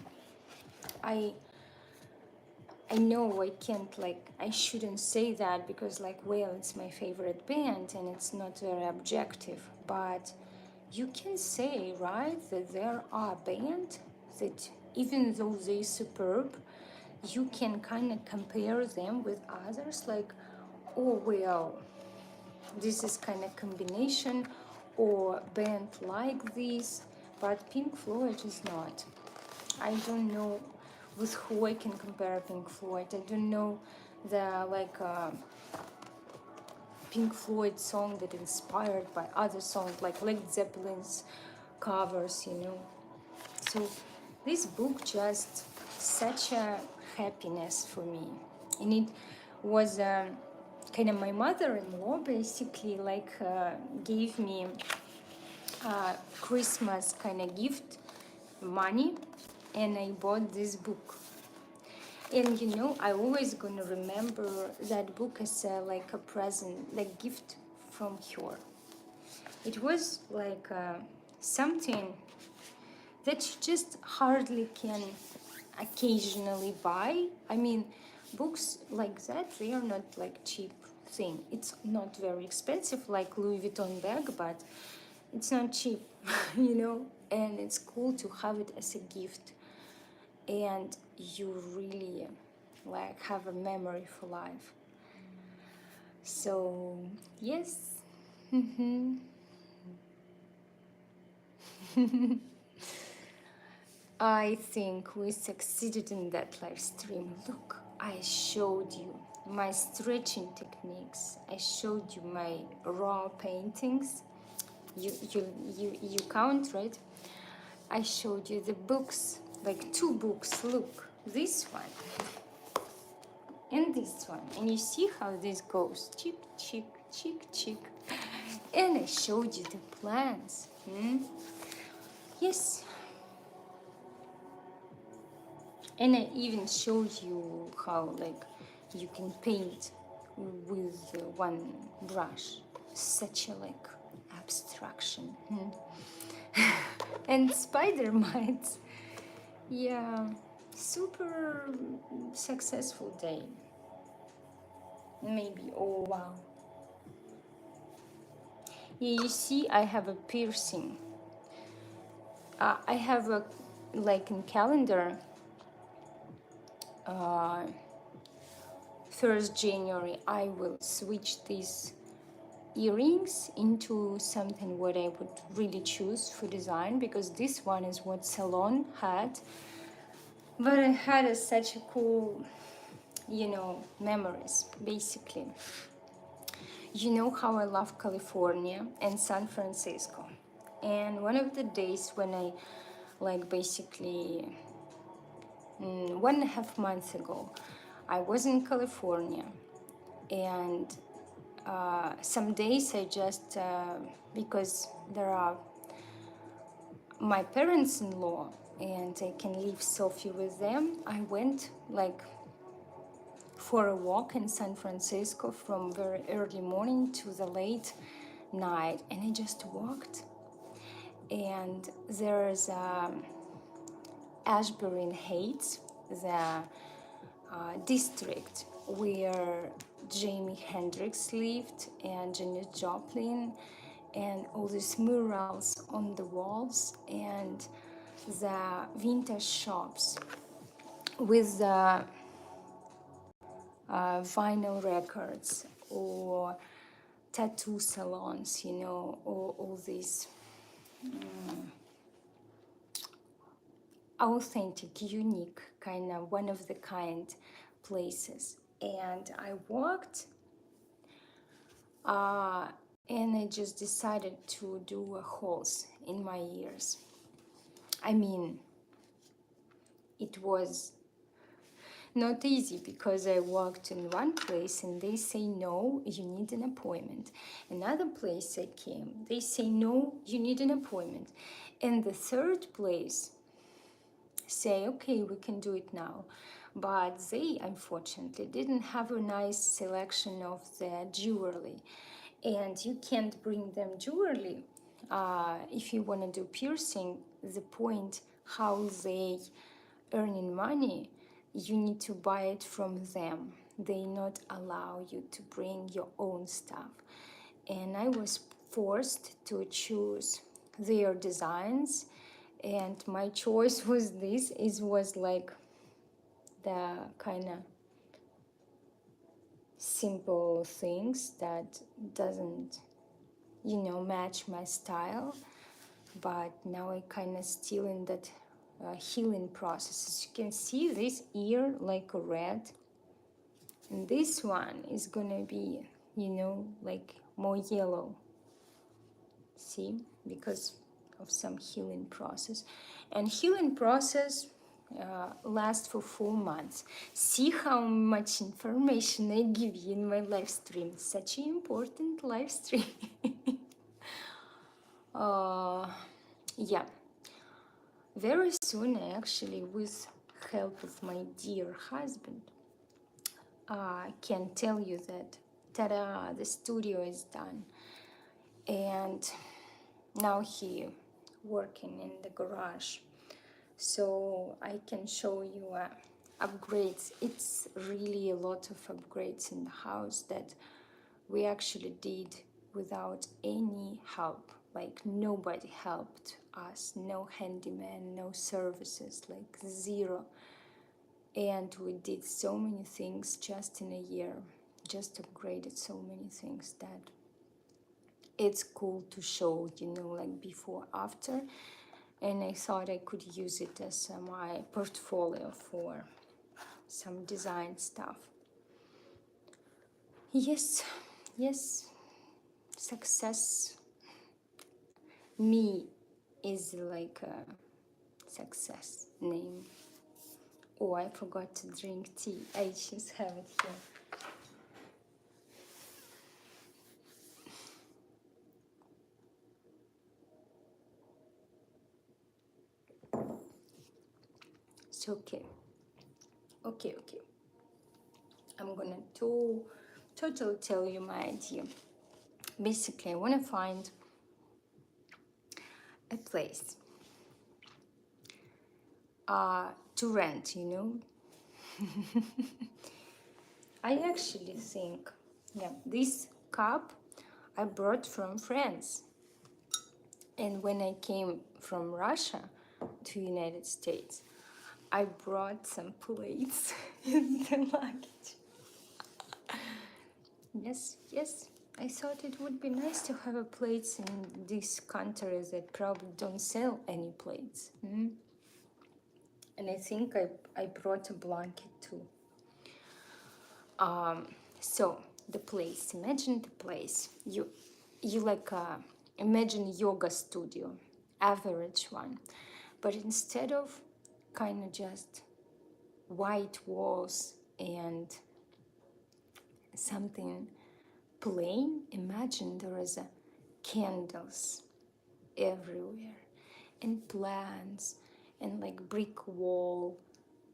[SPEAKER 1] I know I can't, like, I shouldn't say that because, like, well, it's my favorite band and it's not very objective, but you can say, right, that there are bands that even though they're superb, you can kind of compare them with others, like, oh well, this is kind of combination or band like this, but Pink Floyd is not. I don't know with who I can compare Pink Floyd. I don't know the Pink Floyd song that inspired by other songs like Led Zeppelin's covers, you know. So this book just such a happiness for me, and it was kind of my mother-in-law basically gave me Christmas kind of gift money, and I bought this book. And you know, I always gonna remember that book as like a present, like gift from her. It was like something that you just hardly can occasionally buy. I mean, books like that, they are not like cheap thing. It's not very expensive like Louis Vuitton bag, but it's not cheap, you know, and it's cool to have it as a gift. And you really like have a memory for life. So yes. I think we succeeded in that live stream. Look, I showed you my stretching techniques. I showed you my raw paintings. You count, right? I showed you the books, like 2 books. Look, this one and this one. And you see how this goes. Chick, chick, chick, chick. And I showed you the plants. Yes. And I even showed you how like you can paint with one brush. Such a like abstraction. And spider mites. Yeah, super successful day. Maybe, oh wow. Yeah, you see, I have a piercing. I have a, like in calendar, 1st January, I will switch these earrings into something what I would really choose for design, because this one is what Salon had. But I had such a cool, you know, memories, basically. You know how I love California and San Francisco. And one of the days when I, like basically 1.5 months ago, I was in California, and some days I just, because there are my parents-in-law and I can leave Sophie with them, I went like for a walk in San Francisco from very early morning to the late night, and I just walked, and there's Ashbury Heights, the district where Jimi Hendrix lived and Janis Joplin, and all these murals on the walls, and the vintage shops with the vinyl records or tattoo salons, you know, or all these authentic, unique, kind of one-of-the-kind places. And I walked, and I just decided to do a holes in my ears. I mean, it was not easy because I walked in one place and they say, no, you need an appointment. Another place I came, they say, no, you need an appointment. And the third place say, okay, we can do it now. But they, unfortunately, didn't have a nice selection of the jewelry. And you can't bring them jewelry if you want to do piercing. The point how they earning money, you need to buy it from them. They not allow you to bring your own stuff. And I was forced to choose their designs, and my choice was this. It was like the kind of simple things that doesn't, you know, match my style, but now I kind of still in that healing process. As you can see, this ear like a red, and this one is gonna be, you know, like more yellow. See, because of some healing process, and healing process lasts for 4 months. See how much information I give you in my live stream. Such an important live stream. Yeah, very soon I actually, with help of my dear husband, can tell you that ta-da, the studio is done. And now he working in the garage, so I can show you upgrades. It's really a lot of upgrades in the house that we actually did without any help. Like nobody helped us, no handyman, no services, like zero. And we did so many things just in a year, just upgraded so many things that it's cool to show, you know, like before, after. And I thought I could use it as my portfolio for some design stuff. Yes, yes, success. Me is like a success name. Oh, I forgot to drink tea. I just have it here. It's okay. Okay. I'm gonna totally tell you my idea. Basically, I want to find a place to rent, you know. I actually think, yeah, this cup I brought from France. And when I came from Russia to United States, I brought some plates in the luggage. Yes, I thought it would be nice to have a plates in these countries that probably don't sell any plates. And I think I brought a blanket too. So the place, imagine the place. You like imagine yoga studio, average one. But instead of kind of just white walls and something plain, imagine there is a candles everywhere and plants and like brick wall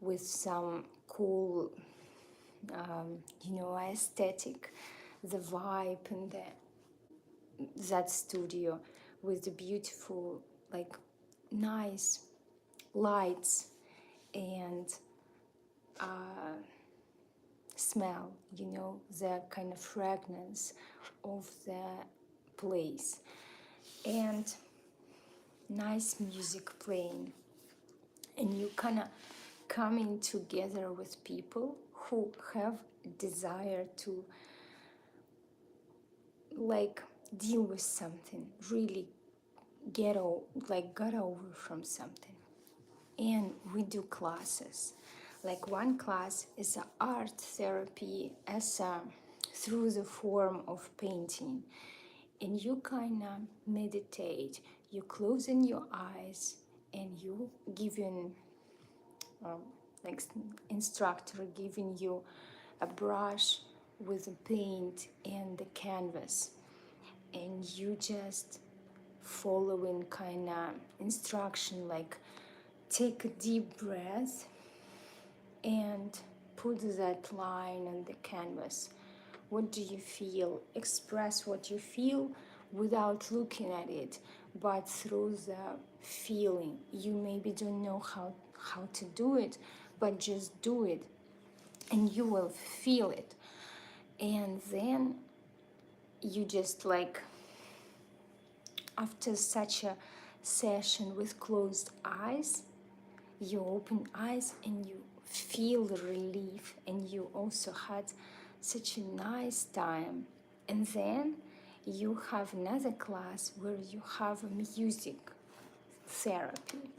[SPEAKER 1] with some cool you know, aesthetic, the vibe and that studio with the beautiful, like nice lights and smell, you know, the kind of fragrance of the place, and nice music playing, and you kind of coming together with people who have a desire to like deal with something, really got over from something. And we do classes. Like one class is a art therapy as through the form of painting, and you kind of meditate, you closing your eyes, and you giving like instructor giving you a brush with the paint and the canvas, and you just following kind of instruction, like take a deep breath and put that line on the canvas. What do you feel? Express what you feel without looking at it, but through the feeling. You maybe don't know how to do it, but just do it and you will feel it. And then you just like after such a session with closed eyes, you open eyes and you feel relief, and you also had such a nice time. And then you have another class where you have music therapy.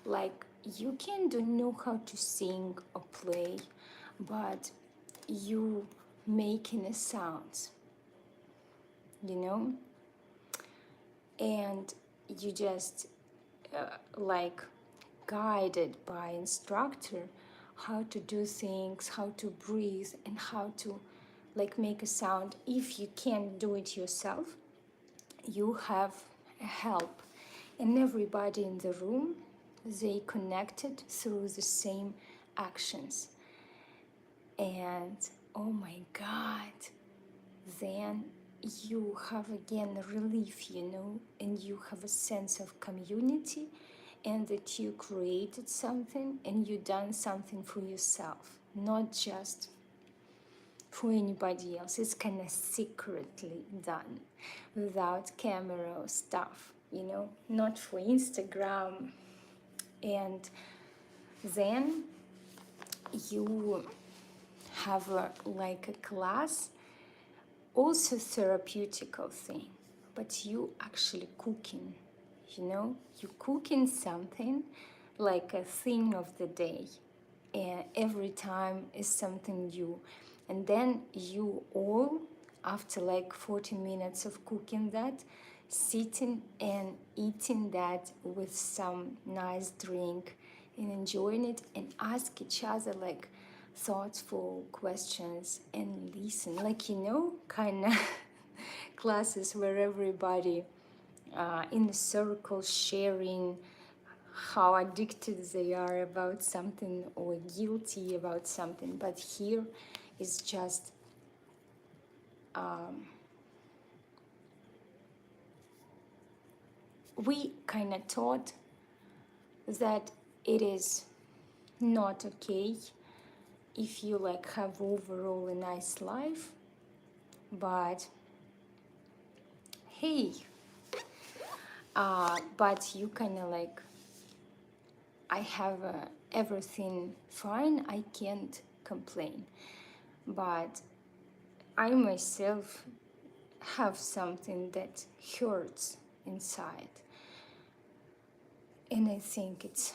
[SPEAKER 1] Like, you don't know how to sing or play, but you making a sounds, you know, and you just like guided by instructor how to do things, how to breathe, and how to like make a sound. If you can't do it yourself, you have help, and everybody in the room, they connected through the same actions. And oh my God, then you have again relief, you know, and you have a sense of community, and that you created something and you done something for yourself, not just for anybody else. It's kind of secretly done without camera or stuff, you know, not for Instagram. And then you have like a class, also therapeutical thing, but you actually cooking, you know, you cooking something like a thing of the day, and every time is something new. And then you all, after like 40 minutes of cooking that, sitting and eating that with some nice drink and enjoying it, and ask each other like thoughtful questions and listen, like, you know, kind of classes where everybody in a circle sharing how addicted they are about something or guilty about something. But here is just we kind of taught that it is not okay if you like have overall a nice life, but hey, but you kind of like, I have everything fine, I can't complain, but I myself have something that hurts inside, and I think it's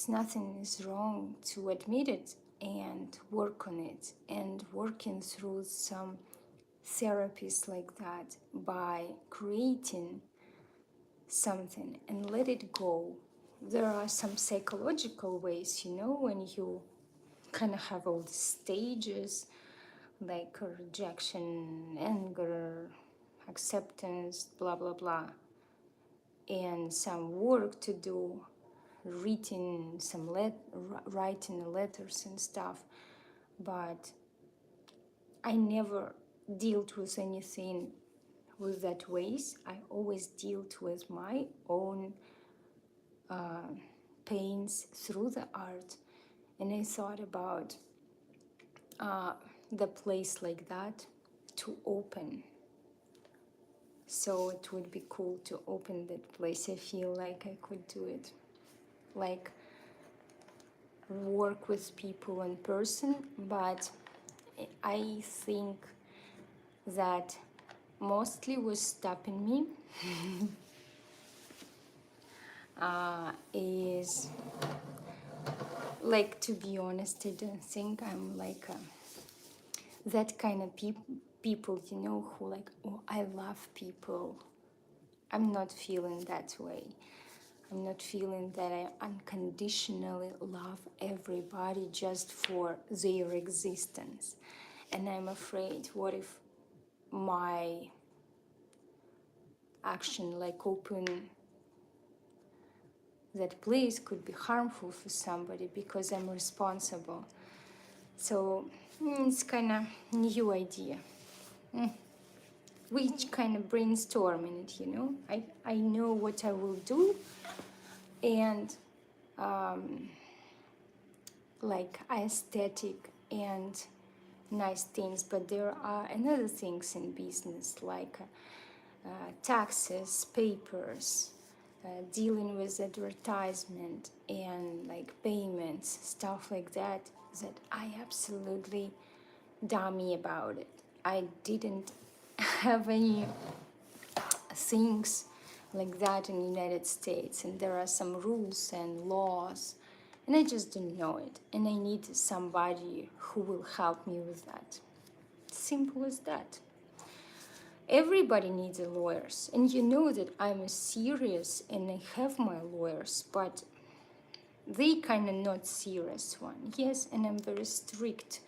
[SPEAKER 1] nothing is wrong to admit it and work on it, and working through some therapies like that by creating something and let it go. There are some psychological ways, you know, when you kind of have all the stages like rejection, anger, acceptance, blah blah blah, and some work to do, writing writing letters and stuff. But I never dealt with anything with that ways. I always dealt with my own pains through the art, and I thought about the place like that to open. So it would be cool to open that place. I feel like I could do it, like work with people in person. But I think that mostly was stopping me is like, to be honest, I don't think I'm like that kind of people, you know, who like, oh, I love people. I'm not feeling that way. I'm not feeling that I unconditionally love everybody just for their existence. And I'm afraid, what if my action, like open that place, could be harmful for somebody because I'm responsible. So it's kind of new idea. We kind of brainstorming it, you know. I know what I will do, and like aesthetic and nice things, but there are another things in business, like taxes, papers, dealing with advertisement and like payments, stuff like that, that I absolutely dummy about it. I didn't have any things like that in the United States, and there are some rules and laws, and I just don't know it, and I need somebody who will help me with that. Simple as that. Everybody needs lawyers, and you know that I'm serious and I have my lawyers, but they kind of not serious one. Yes, and I'm very strict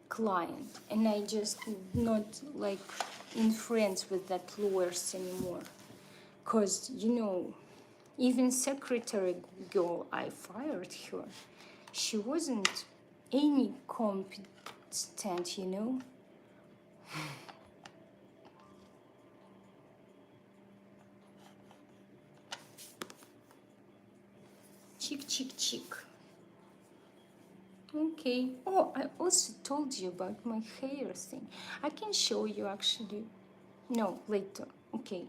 [SPEAKER 1] client, and I just not like in friends with that lawyers anymore, because you know, even secretary girl, I fired her. She wasn't any competent, you know. Chick, chick, chick. Okay. Oh, I also told you about my hair thing. I can show you actually. No, later. Okay.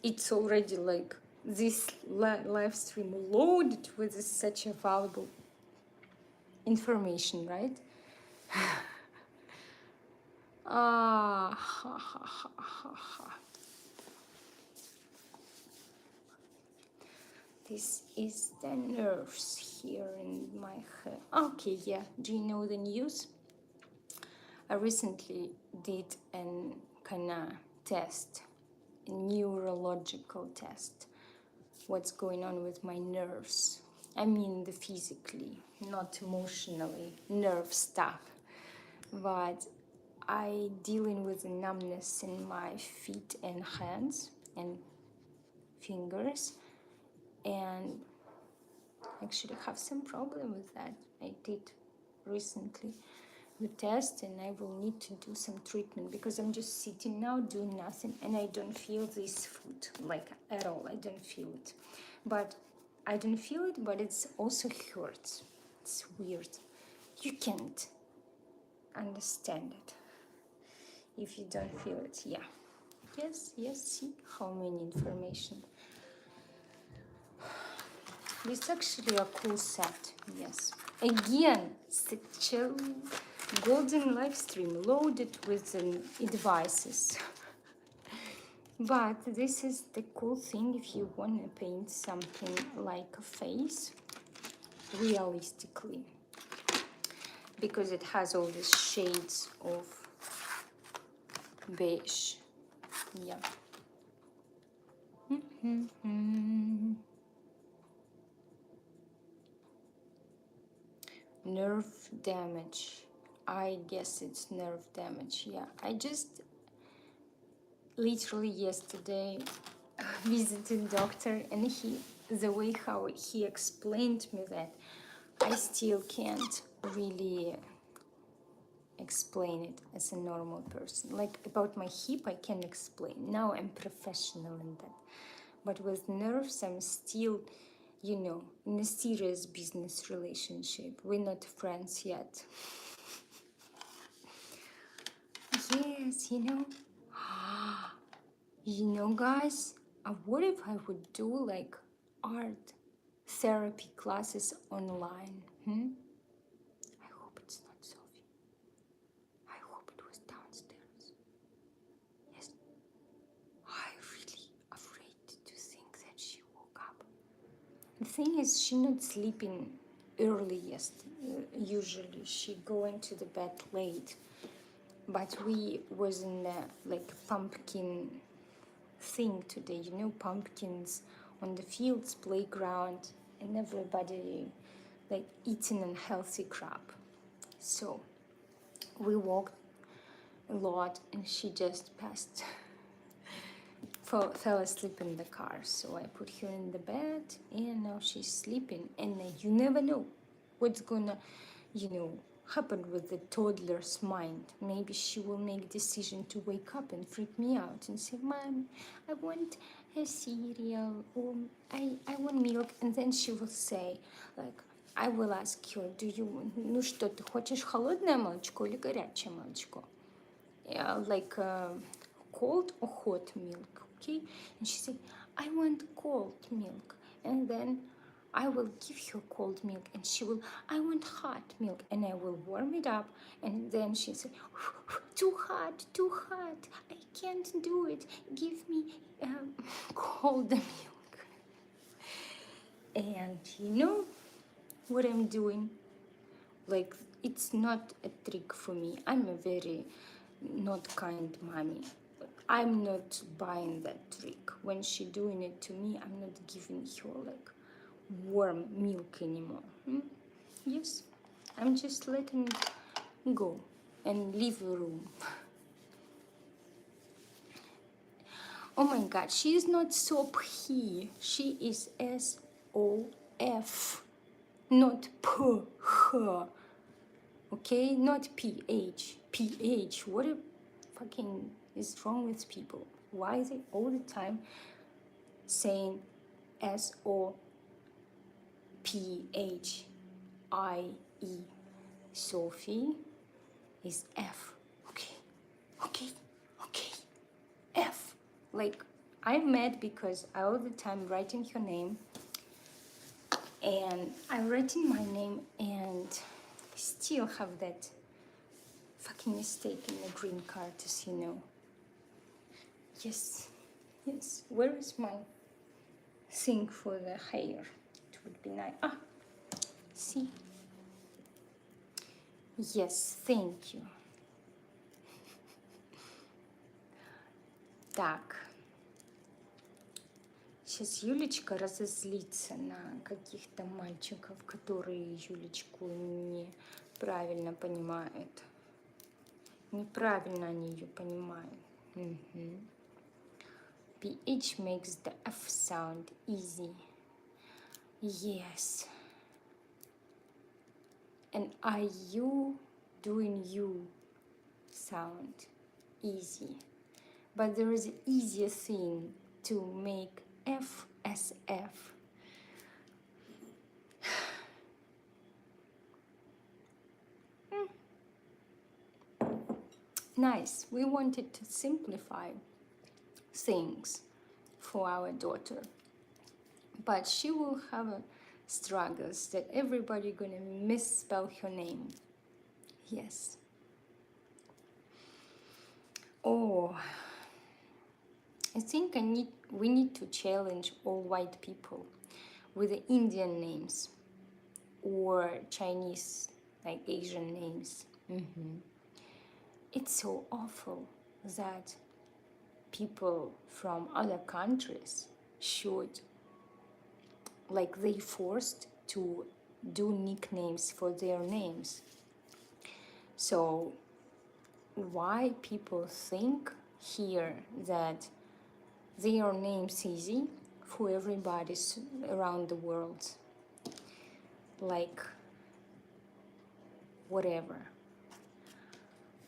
[SPEAKER 1] It's already like this live stream loaded with such a valuable information, right? Ah, ha, ha, ha, ha, ha. This is the nerves here in my head. Okay, yeah. Do you know the news? I recently did an kind of test, a neurological test. What's going on with my nerves? I mean the physically, not emotionally, nerve stuff. But I dealing with a numbness in my feet and hands and fingers, and actually have some problem with that. I did recently the test, and I will need to do some treatment because I'm just sitting now doing nothing, and I don't feel this foot like at all. I don't feel it, but I don't feel it, but it's also hurts. It's weird. You can't understand it if you don't feel it. Yeah. Yes, yes, see how many information. It's actually a cool set, yes. Again, such a golden live stream loaded with advices. But this is the cool thing if you want to paint something like a face realistically, because it has all these shades of beige. Yeah. Nerve damage. I guess it's nerve damage. Yeah, I just literally yesterday visited doctor, and the way how he explained me that, I still can't really explain it as a normal person. Like about my hip, I can explain. Now I'm professional in that. But with nerves, I'm still, you know, in a serious business relationship. We're not friends yet. Yes, you know. You know, guys, what if I would do like art therapy classes online? I hope it's not Sophie. I hope it was downstairs. Yes. I really afraid to think that she woke up. The thing is, she not sleeping early usually. She going to the bed late. But we was in the like pumpkin thing today, you know, pumpkins on the fields, playground, and everybody like eating unhealthy crap. So we walked a lot, and she just passed, fell asleep in the car. So I put her in the bed, and now she's sleeping. And you never know what's gonna, you know, happen with the toddler's mind. Maybe she will make decision to wake up and freak me out and say, "Mom, I want a cereal," or I want milk. And then she will say, like, I will ask her, "Do you, ну что, ты хочешь холодное молочко или горячее молочко?" Yeah, like cold or hot milk, okay? And she said, I want cold milk. And then I will give her cold milk, and she will, I want hot milk, and I will warm it up. And then she said, too hot, I can't do it. Give me cold milk. And you know what I'm doing? Like, it's not a trick for me. I'm a very not kind mommy. I'm not buying that trick. When she doing it to me, I'm not giving her like warm milk anymore. Yes, I'm just letting it go and leave the room. Oh my god, she is not soap he. She is SOF, not P-H. Okay, not PH. PH. What a fucking is wrong with people? Why is it all the time saying SOPHIE? Sophie is F. Okay, okay, okay. F. Like, I'm mad because I all the time writing her name, and I'm writing my name and still have that fucking mistake in the green card, as you know. Yes, yes. Where is my thing for the hair? It would be nice. Ah, see. Yes, thank you. Так. Сейчас Юлечка разозлится на каких-то мальчиков, которые Юлечку неправильно понимают. Неправильно они ее понимают. PH makes the F sound easy. Yes. And IU doing U sound easy. But there is an easier thing to make F as F. Nice. We wanted to simplify things for our daughter, but she will have struggles that everybody gonna misspell her name. Yes. Oh, I think we need to challenge all white people with the Indian names or Chinese, like Asian names. It's so awful that people from other countries should, like, they forced to do nicknames for their names. So why people think here that their name's easy for everybody around the world, like whatever,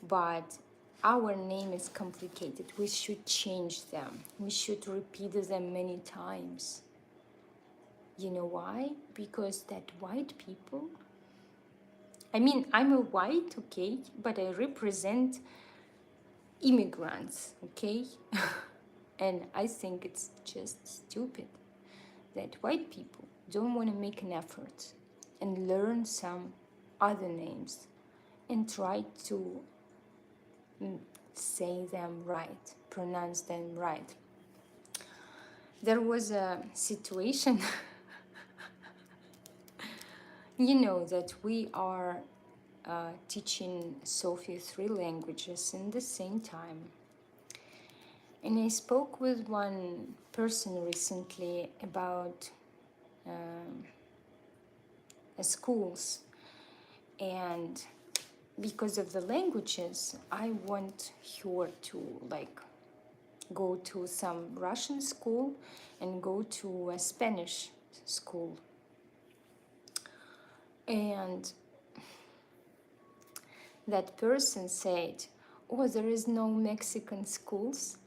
[SPEAKER 1] but our name is complicated. We should change them. We should repeat them many times. You know why? Because that white people, I mean, I'm a white, okay, but I represent immigrants, okay? And I think it's just stupid that white people don't want to make an effort and learn some other names and try to say them right, pronounce them right. There was a situation, you know, that we are teaching Sophie 3 languages in the same time. And I spoke with one person recently about schools, and because of the languages, I want her to like go to some Russian school and go to a Spanish school. And that person said, oh, there is no Mexican schools.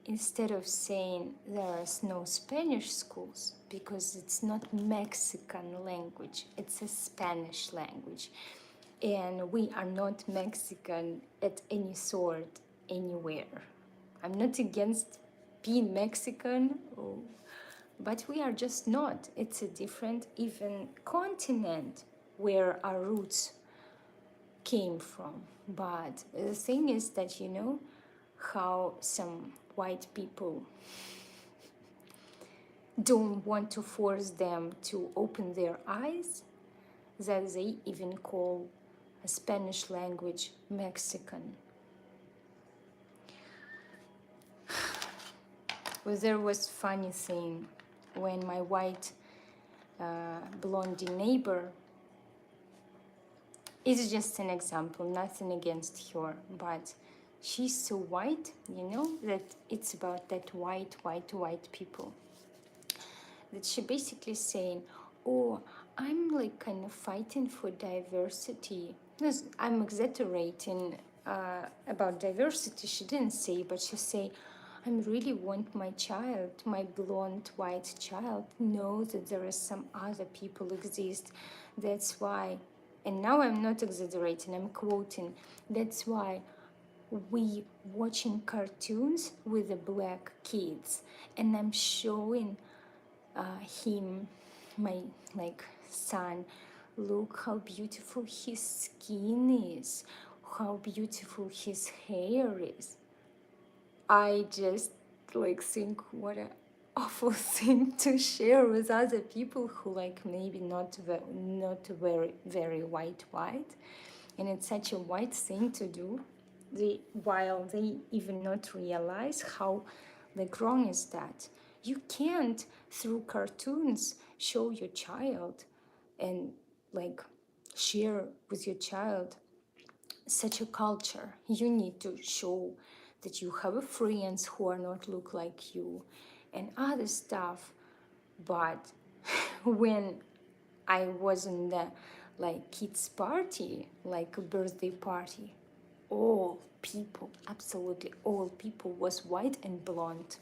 [SPEAKER 1] Instead of saying there is no Spanish schools, because it's not Mexican language, it's a Spanish language. And we are not Mexican at any sort, anywhere. I'm not against being Mexican, but we are just not. It's a different, even continent where our roots came from. But the thing is that, you know, how some white people don't want to force them to open their eyes, that they even call a Spanish language Mexican. Well, there was funny thing when my white blondie neighbor, it's just an example, nothing against her, but she's so white, you know, that it's about that white people. That she basically saying, oh, I'm like kind of fighting for diversity. Yes, I'm exaggerating about diversity. She didn't say, but she say, I really want my child, my blonde white child, know that there are some other people exist. That's why, and now I'm not exaggerating, I'm quoting, that's why we watching cartoons with the black kids, and I'm showing him, my like son, look how beautiful his skin is, how beautiful his hair is. I just like think what a awful thing to share with other people who like maybe not very white, and it's such a white thing to do. While they even not realize how like wrong is that. You can't through cartoons show your child and like share with your child such a culture. You need to show that you have friends who are not look like you and other stuff. But when I was in the like kids party, like a birthday party, all people, absolutely all people was white and blonde.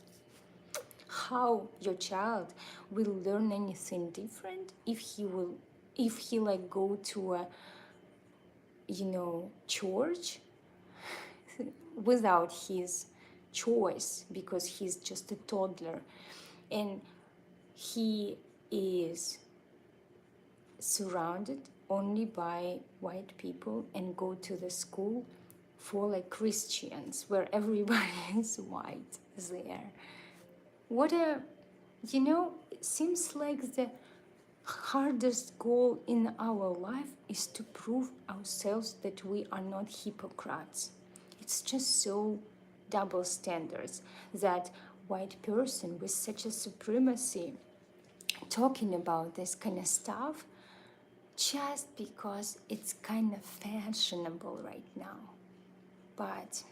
[SPEAKER 1] How your child will learn anything different if he like go to a, you know, church without his choice, because he's just a toddler and he is surrounded only by white people and go to the school for like Christians where everybody is white there. What a, you know, it seems like the hardest goal in our life is to prove ourselves that we are not hypocrites. It's just so double standards that white person with such a supremacy talking about this kind of stuff just because it's kind of fashionable right now. But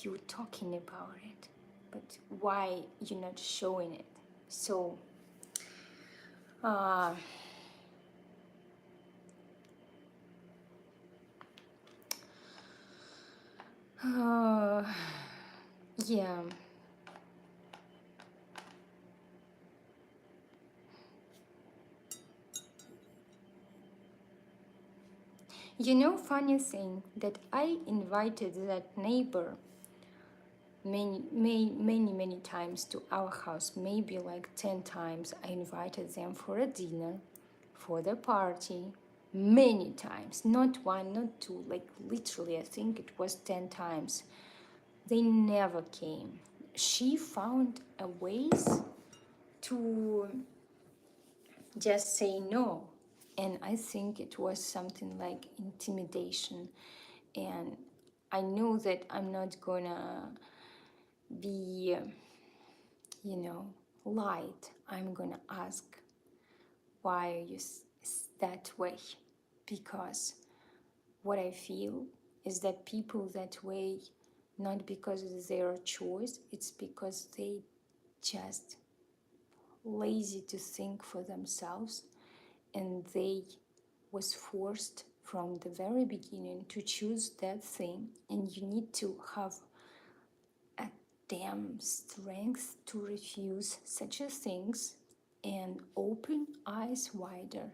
[SPEAKER 1] you're talking about it, but why you're not showing it? So yeah. You know, funny thing that I invited that neighbor many times to our house, maybe like 10 times. I invited them for a dinner, for the party, many times, not one, not two, like literally I think it was 10 times. They never came. She found a ways to just say no, and I think it was something like intimidation. And I know that I'm not gonna be, you know, light. I'm gonna ask, why are you that way? Because what I feel is that people that way, not because of their choice, it's because they just lazy to think for themselves, and they was forced from the very beginning to choose that thing. And you need to have a damn strength to refuse such a things and open eyes wider.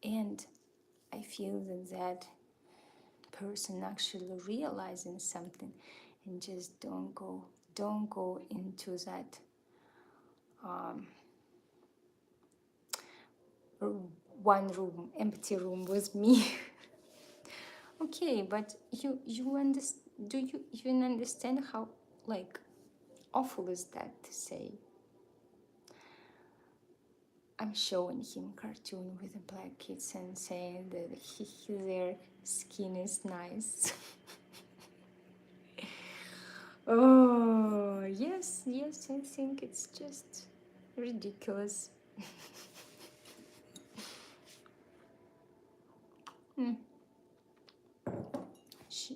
[SPEAKER 1] And I feel that that person actually realizing something, and just don't go into that one room, empty room with me. Okay, but you understand? Do you even understand how like awful is that to say? I'm showing him cartoon with the black kids and saying that their skin is nice. Oh yes, yes, I think it's just ridiculous. Mm. Shh.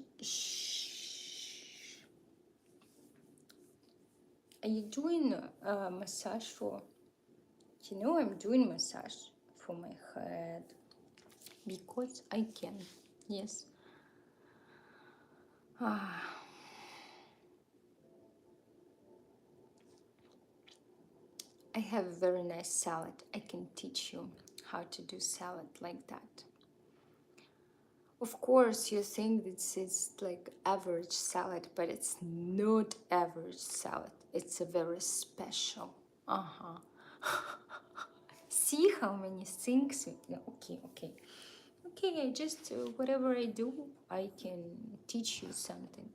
[SPEAKER 1] Are you doing a massage for? You know, I'm doing massage for my head because I can. Yes. Ah. I have a very nice salad. I can teach you how to do salad like that. Of course, you think it's like average salad, but it's not average salad. It's a very special. Uh-huh. See how many things? Okay. Okay, I just, whatever I do, I can teach you something.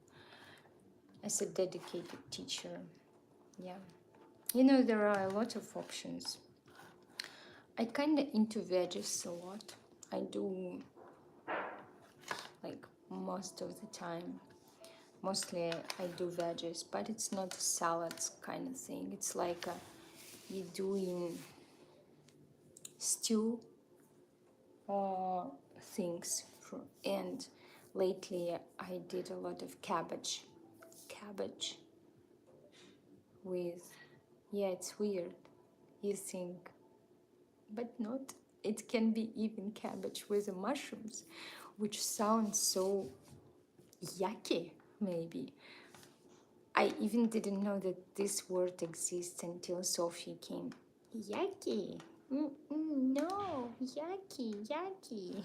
[SPEAKER 1] As a dedicated teacher, yeah. You know, there are a lot of options. I kind of into veggies a lot. I do like most of the time. Mostly I do veggies, but it's not a salads kind of thing. It's like you're doing stew or things. And lately I did a lot of cabbage with, yeah, it's weird. You think, but not. It can be even cabbage with the mushrooms, which sounds so yucky, maybe. I even didn't know that this word exists until Sophie came. Yucky. No, yucky.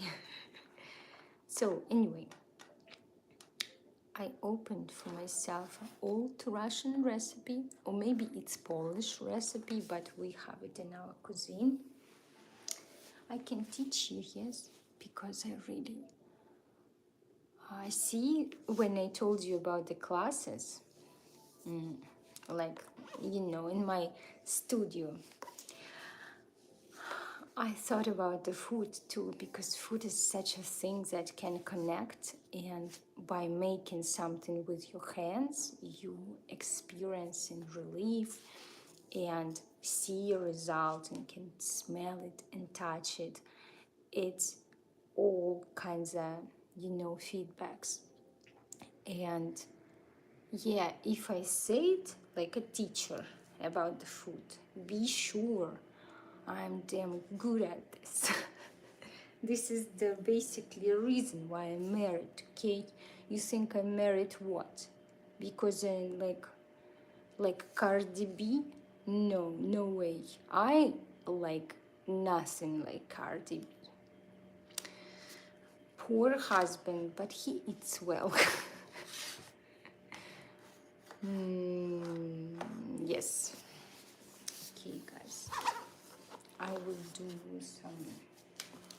[SPEAKER 1] So, anyway, I opened for myself an old Russian recipe, or maybe it's Polish recipe, but we have it in our cuisine. I can teach you, yes, because I see when I told you about the classes, like, you know, in my studio, I thought about the food too, because food is such a thing that can connect, and by making something with your hands, you experience in relief and see a result and can smell it and touch it. It's all kinds of, you know, feedbacks. And yeah, if I say it like a teacher about the food, be sure I'm damn good at this. This is the basically reason why I'm married, okay? You think I'm married what? Because I'm like Cardi B? No, no way. I like nothing like Cardi B. Poor husband, but he eats well. Yes. Okay, guys. I will do some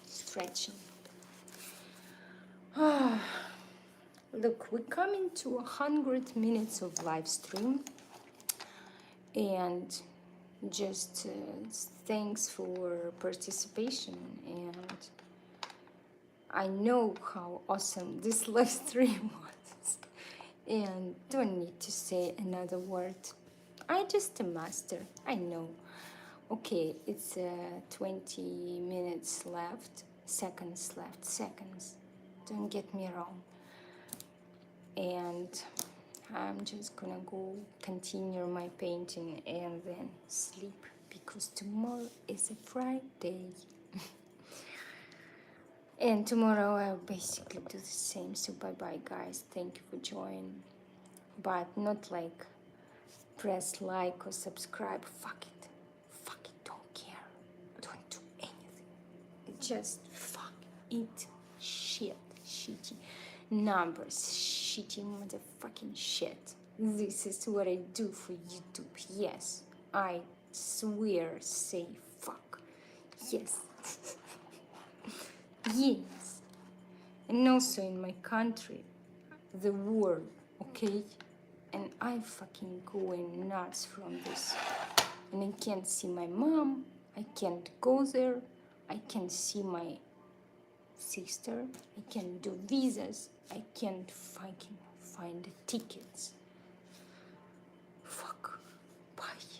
[SPEAKER 1] stretching. Look, we're coming to 100 minutes of live stream, and just thanks for participation. And I know how awesome this live stream was, and don't need to say another word. I just a master, I know. Okay, it's 20 minutes left, seconds left, seconds. Don't get me wrong. And I'm just gonna go continue my painting and then sleep, because tomorrow is a Friday. And tomorrow I'll basically do the same. So bye bye guys, thank you for joining. But not like press like or subscribe. Fuck it, don't care, don't do anything, just fuck it, shitty numbers, shitty motherfucking shit. This is what I do for YouTube. Yes, I swear, say fuck. Yes. Yes. And also in my country, the war, okay? And I fucking going nuts from this. And I can't see my mom, I can't go there, I can't see my sister, I can't do visas, I can't fucking find the tickets. Fuck. Bye.